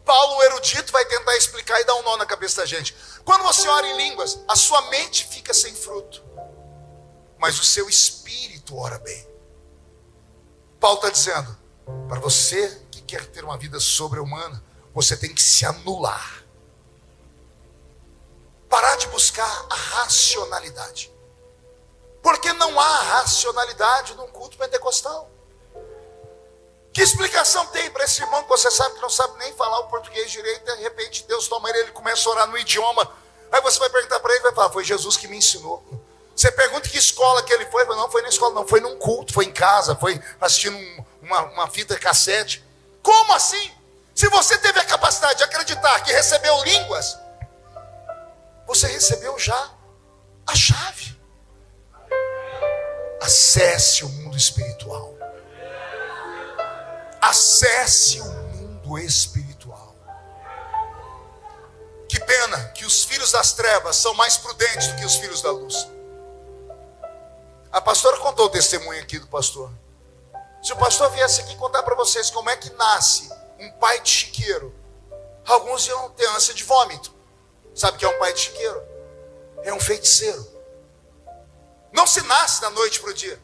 Paulo, o erudito, vai tentar explicar e dar um nó na cabeça da gente. Quando você ora em línguas, a sua mente fica sem fruto, mas o seu espírito ora bem. Paulo está dizendo, para você que quer ter uma vida sobre-humana, você tem que se anular. Parar de buscar a racionalidade. Porque não há racionalidade num culto pentecostal. Que explicação tem para esse irmão que você sabe que não sabe nem falar o português direito, de repente Deus toma ele começa a orar no idioma, aí você vai perguntar para ele, vai falar, foi Jesus que me ensinou. Você pergunta que escola que ele foi, não foi na escola, não, foi num culto, foi em casa, foi assistindo uma fita cassete. Como assim? Se você teve a capacidade de acreditar que recebeu línguas, você recebeu já a chave. Acesse o mundo espiritual. Acesse o mundo espiritual. Que pena que os filhos das trevas são mais prudentes do que os filhos da luz. A pastora contou o testemunho aqui do pastor. Se o pastor viesse aqui contar para vocês como é que nasce um pai de chiqueiro, alguns iam ter ânsia de vômito. Sabe o que é um pai de chiqueiro? É um feiticeiro. Não se nasce da noite para o dia.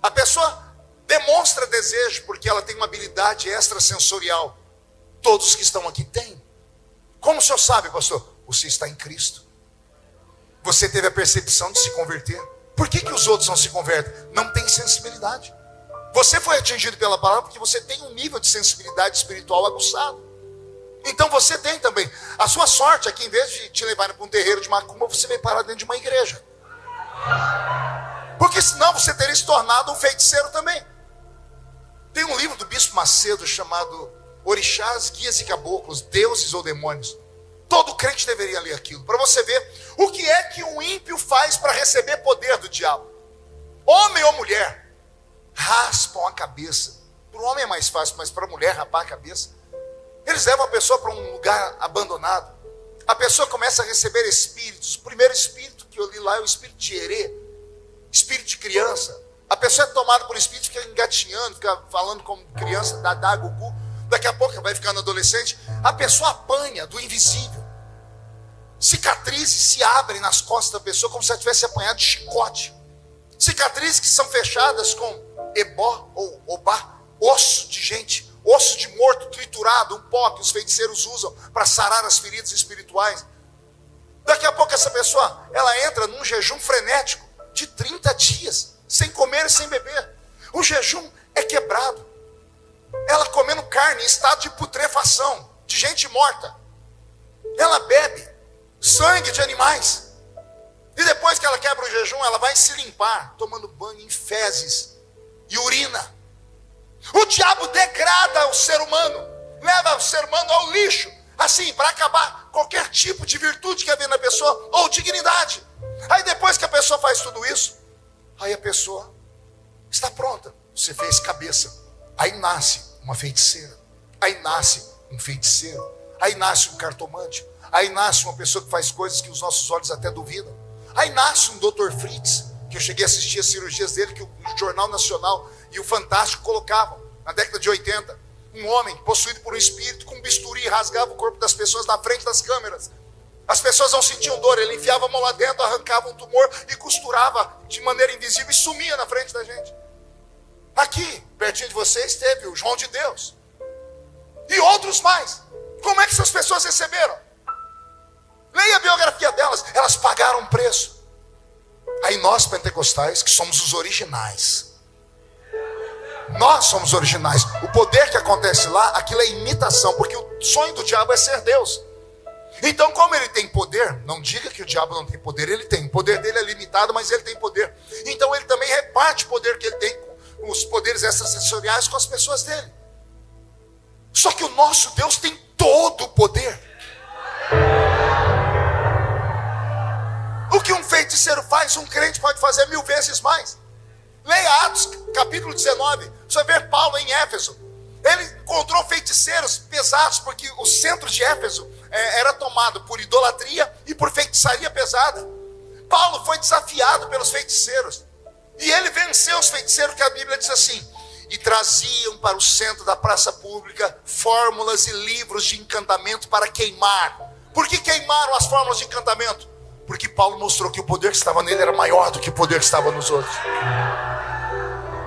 A pessoa demonstra desejo porque ela tem uma habilidade extrasensorial. Todos que estão aqui têm. Como o senhor sabe, pastor? Você está em Cristo. Você teve a percepção de se converter. Por que os outros não se convertem? Não tem sensibilidade. Você foi atingido pela palavra porque você tem um nível de sensibilidade espiritual aguçado. Então você tem também. A sua sorte é que em vez de te levarem para um terreiro de macumba, você vai parar dentro de uma igreja. Porque senão você teria se tornado um feiticeiro também. Tem um livro do Bispo Macedo chamado Orixás, Guias e Caboclos, Deuses ou Demônios. Todo crente deveria ler aquilo, para você ver o que é que um ímpio faz para receber poder do diabo. Homem ou mulher, raspam a cabeça. Para o homem é mais fácil, mas para a mulher rapar a cabeça. Eles levam a pessoa para um lugar abandonado. A pessoa começa a receber espíritos. O primeiro espírito que eu li lá é o espírito de herê, espírito de criança. A pessoa é tomada por um espírito, fica engatinhando, fica falando como criança, dadá, gugu. Daqui a pouco vai ficando adolescente. A pessoa apanha do invisível. Cicatrizes se abrem nas costas da pessoa como se ela tivesse apanhado de chicote. Cicatrizes que são fechadas com ebó ou obá, osso de gente, osso de morto triturado, um pó que os feiticeiros usam para sarar as feridas espirituais. Daqui a pouco essa pessoa, ela entra num jejum frenético de 30 dias, sem comer e sem beber. O jejum é quebrado. Ela comendo carne em estado de putrefação, de gente morta. Ela bebe sangue de animais. E depois que ela quebra o jejum, ela vai se limpar, tomando banho em fezes e urina. O diabo degrada o ser humano, leva o ser humano ao lixo, assim, para acabar qualquer tipo de virtude que havia na pessoa, ou dignidade. Aí depois que a pessoa faz tudo isso, aí a pessoa está pronta. Você fez cabeça. Aí nasce uma feiticeira. Aí nasce um feiticeiro. Aí nasce um cartomante. Aí nasce uma pessoa que faz coisas que os nossos olhos até duvidam. Aí nasce um Dr. Fritz, que eu cheguei a assistir as cirurgias dele, que o Jornal Nacional e o Fantástico colocavam, na década de 80. um homem possuído por um espírito com um bisturi, rasgava o corpo das pessoas na frente das câmeras. As pessoas não sentiam dor, ele enfiava a mão lá dentro, arrancava um tumor e costurava de maneira invisível e sumia na frente da gente. Aqui, pertinho de vocês, teve o João de Deus. E outros mais. Como é que essas pessoas receberam? Leia a biografia delas. Elas pagaram um preço. Aí nós, pentecostais, que somos os originais. Nós somos originais. O poder que acontece lá, aquilo é imitação. Porque o sonho do diabo é ser Deus. Então, como ele tem poder, não diga que o diabo não tem poder, ele tem. O poder dele é limitado, mas ele tem poder. Então, ele também reparte o poder que ele tem, os poderes extrasensoriais, com as pessoas dele. Só que o nosso Deus tem todo o poder. O que um feiticeiro faz, um crente pode fazer 1000 vezes mais. Leia Atos, capítulo 19. Você vai ver Paulo em Éfeso. Ele encontrou feiticeiros pesados, porque o centro de Éfeso era tomado por idolatria e por feitiçaria pesada. Paulo foi desafiado pelos feiticeiros. E ele venceu os feiticeiros, que a Bíblia diz assim: e traziam para o centro da praça pública fórmulas e livros de encantamento para queimar. Por que queimaram as fórmulas de encantamento? Porque Paulo mostrou que o poder que estava nele era maior do que o poder que estava nos outros.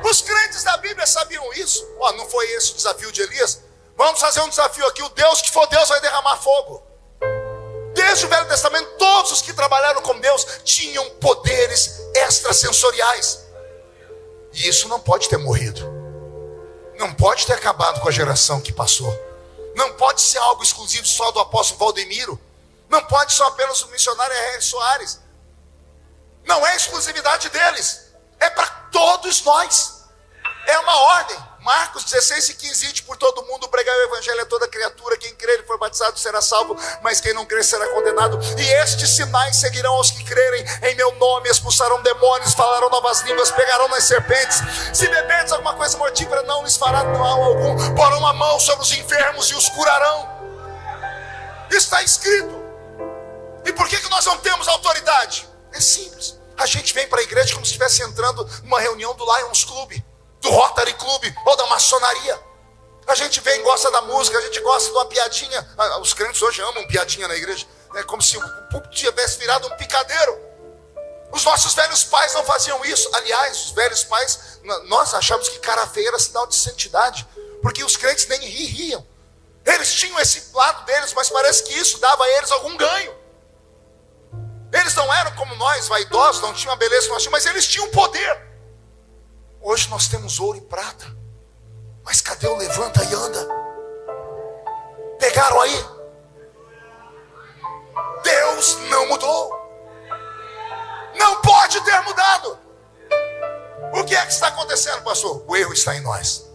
Os crentes da Bíblia sabiam isso. Não foi esse o desafio de Elias? Vamos fazer um desafio aqui. O Deus que for Deus vai derramar fogo. Desde o Velho Testamento, todos os que trabalharam com Deus tinham poderes extrasensoriais. E isso não pode ter morrido. Não pode ter acabado com a geração que passou. Não pode ser algo exclusivo só do apóstolo Valdemiro. Não pode ser apenas o missionário R.R. Soares. Não é exclusividade deles. É para todos nós. É uma ordem. Marcos 16 e 15, ide por todo mundo, pregar o evangelho a toda criatura. Quem crer e for batizado será salvo, mas quem não crer será condenado. E estes sinais seguirão aos que crerem. Em meu nome expulsarão demônios, falarão novas línguas, pegarão nas serpentes. Se beberdes alguma coisa mortífera, não lhes fará mal algum. Porão a mão sobre os enfermos e os curarão. Está escrito. E por que nós não temos autoridade? É simples. A gente vem para a igreja como se estivesse entrando numa reunião do Lions Club, do Rotary Club ou da maçonaria. A gente vem, gosta da música, a gente gosta de uma piadinha. Os crentes hoje amam piadinha na igreja. É como se o púlpito tivesse virado um picadeiro. Os nossos velhos pais não faziam isso. Aliás, os velhos pais, nós achamos que cara feia era sinal de santidade, porque os crentes nem riam. Eles tinham esse lado deles, mas parece que isso dava a eles algum ganho. Eles não eram como nós, vaidosos, não tinham a beleza que nós tínhamos, mas eles tinham poder. Hoje nós temos ouro e prata, mas cadê o levanta e anda? Pegaram aí? Deus não mudou. Não pode ter mudado. O que é que está acontecendo, pastor? O erro está em nós.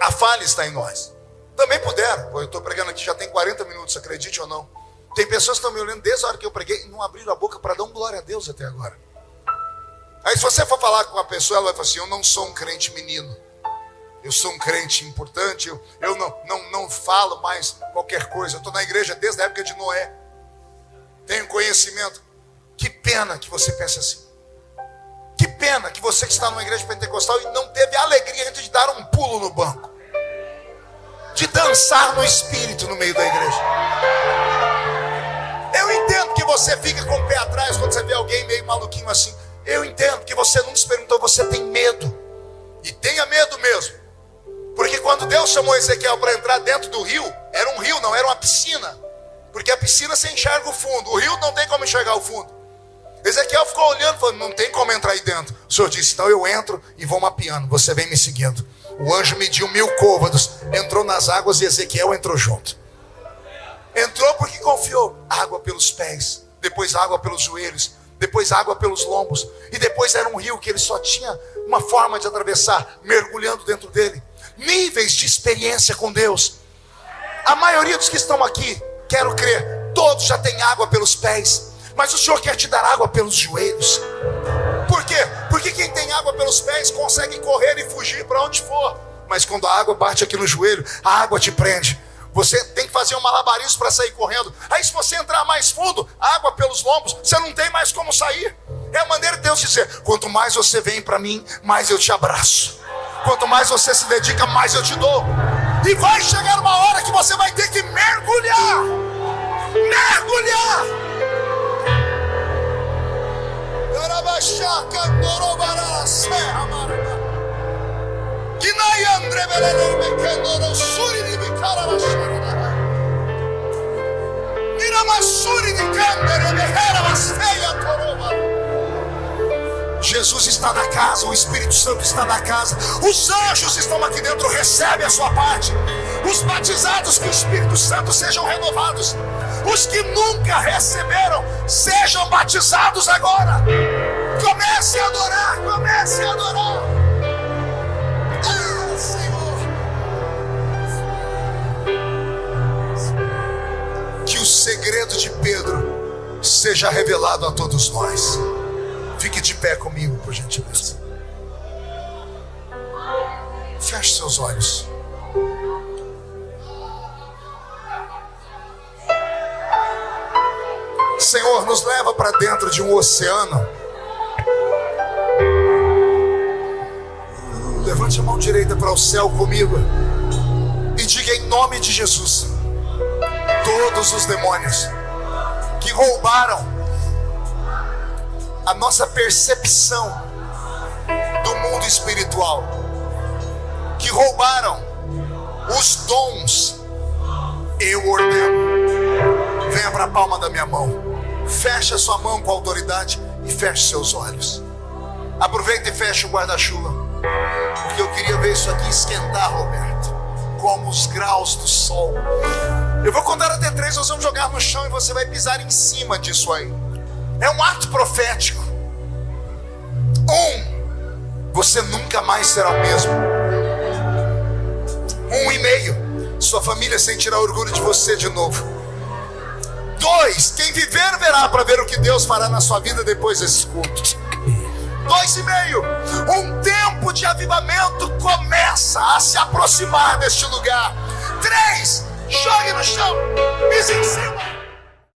A falha está em nós. Também puderam. Eu estou pregando aqui já tem 40 minutos, acredite ou não. Tem pessoas que estão me olhando desde a hora que eu preguei e não abriram a boca para dar um glória a Deus até agora. Aí se você for falar com a pessoa, ela vai falar assim: eu não sou um crente menino. Eu sou um crente importante. Eu não falo mais qualquer coisa. Eu estou na igreja desde a época de Noé. Tenho conhecimento. Que pena que você pensa assim. Que pena que você que está numa igreja pentecostal e não teve a alegria de dar um pulo no banco. De dançar no espírito no meio da igreja. Eu entendo que você fica com o pé atrás quando você vê alguém meio maluquinho assim. Eu entendo que você nunca se perguntou, você tem medo. E tenha medo mesmo. Porque quando Deus chamou Ezequiel para entrar dentro do rio, era um rio, não era uma piscina. Porque a piscina você enxerga o fundo, o rio não tem como enxergar o fundo. Ezequiel ficou olhando, falando: não tem como entrar aí dentro. O Senhor disse: então eu entro e vou mapeando, você vem me seguindo. O anjo mediu 1000 côvados, entrou nas águas e Ezequiel entrou junto. Entrou porque confiou. Água pelos pés, depois água pelos joelhos, depois água pelos lombos, e depois era um rio que ele só tinha uma forma de atravessar, mergulhando dentro dele. Níveis de experiência com Deus. A maioria dos que estão aqui, quero crer, todos já têm água pelos pés, mas o Senhor quer te dar água pelos joelhos. Por quê? Porque quem tem água pelos pés consegue correr e fugir para onde for, mas quando a água bate aqui no joelho, a água te prende. Você tem que fazer um malabarismo para sair correndo. Aí se você entrar mais fundo, água pelos lombos, você não tem mais como sair. É a maneira de Deus dizer: quanto mais você vem para mim, mais eu te abraço. Quanto mais você se dedica, mais eu te dou. E vai chegar uma hora que você vai ter que mergulhar. Mergulhar. Jesus está na casa, o Espírito Santo está na casa, os anjos estão aqui dentro. Recebe a sua parte. Os batizados com o Espírito Santo sejam renovados. Os que nunca receberam sejam batizados agora. Comece a adorar, comece a adorar. Ah, Senhor, que o segredo de Pedro seja revelado a todos nós. Fique de pé comigo, por gentileza. Feche seus olhos. Senhor, nos leva para dentro de um oceano. Levante a mão direita para o céu comigo e diga em nome de Jesus: todos os demônios que roubaram a nossa percepção do mundo espiritual, que roubaram os dons, eu ordeno, venha para a palma da minha mão, feche a sua mão com autoridade e feche seus olhos. Aproveita e feche o guarda-chuva, porque eu queria ver isso aqui esquentar, Roberto, como os graus do sol. Eu vou contar até 3, nós vamos jogar no chão e você vai pisar em cima disso aí. É um ato profético. 1, você nunca mais será o mesmo. 1,5, sua família sentirá orgulho de você de novo. 2, quem viver verá para ver o que Deus fará na sua vida depois desses cultos. 2,5, um tempo de avivamento começa a se aproximar deste lugar. 3, jogue no chão, pise em cima.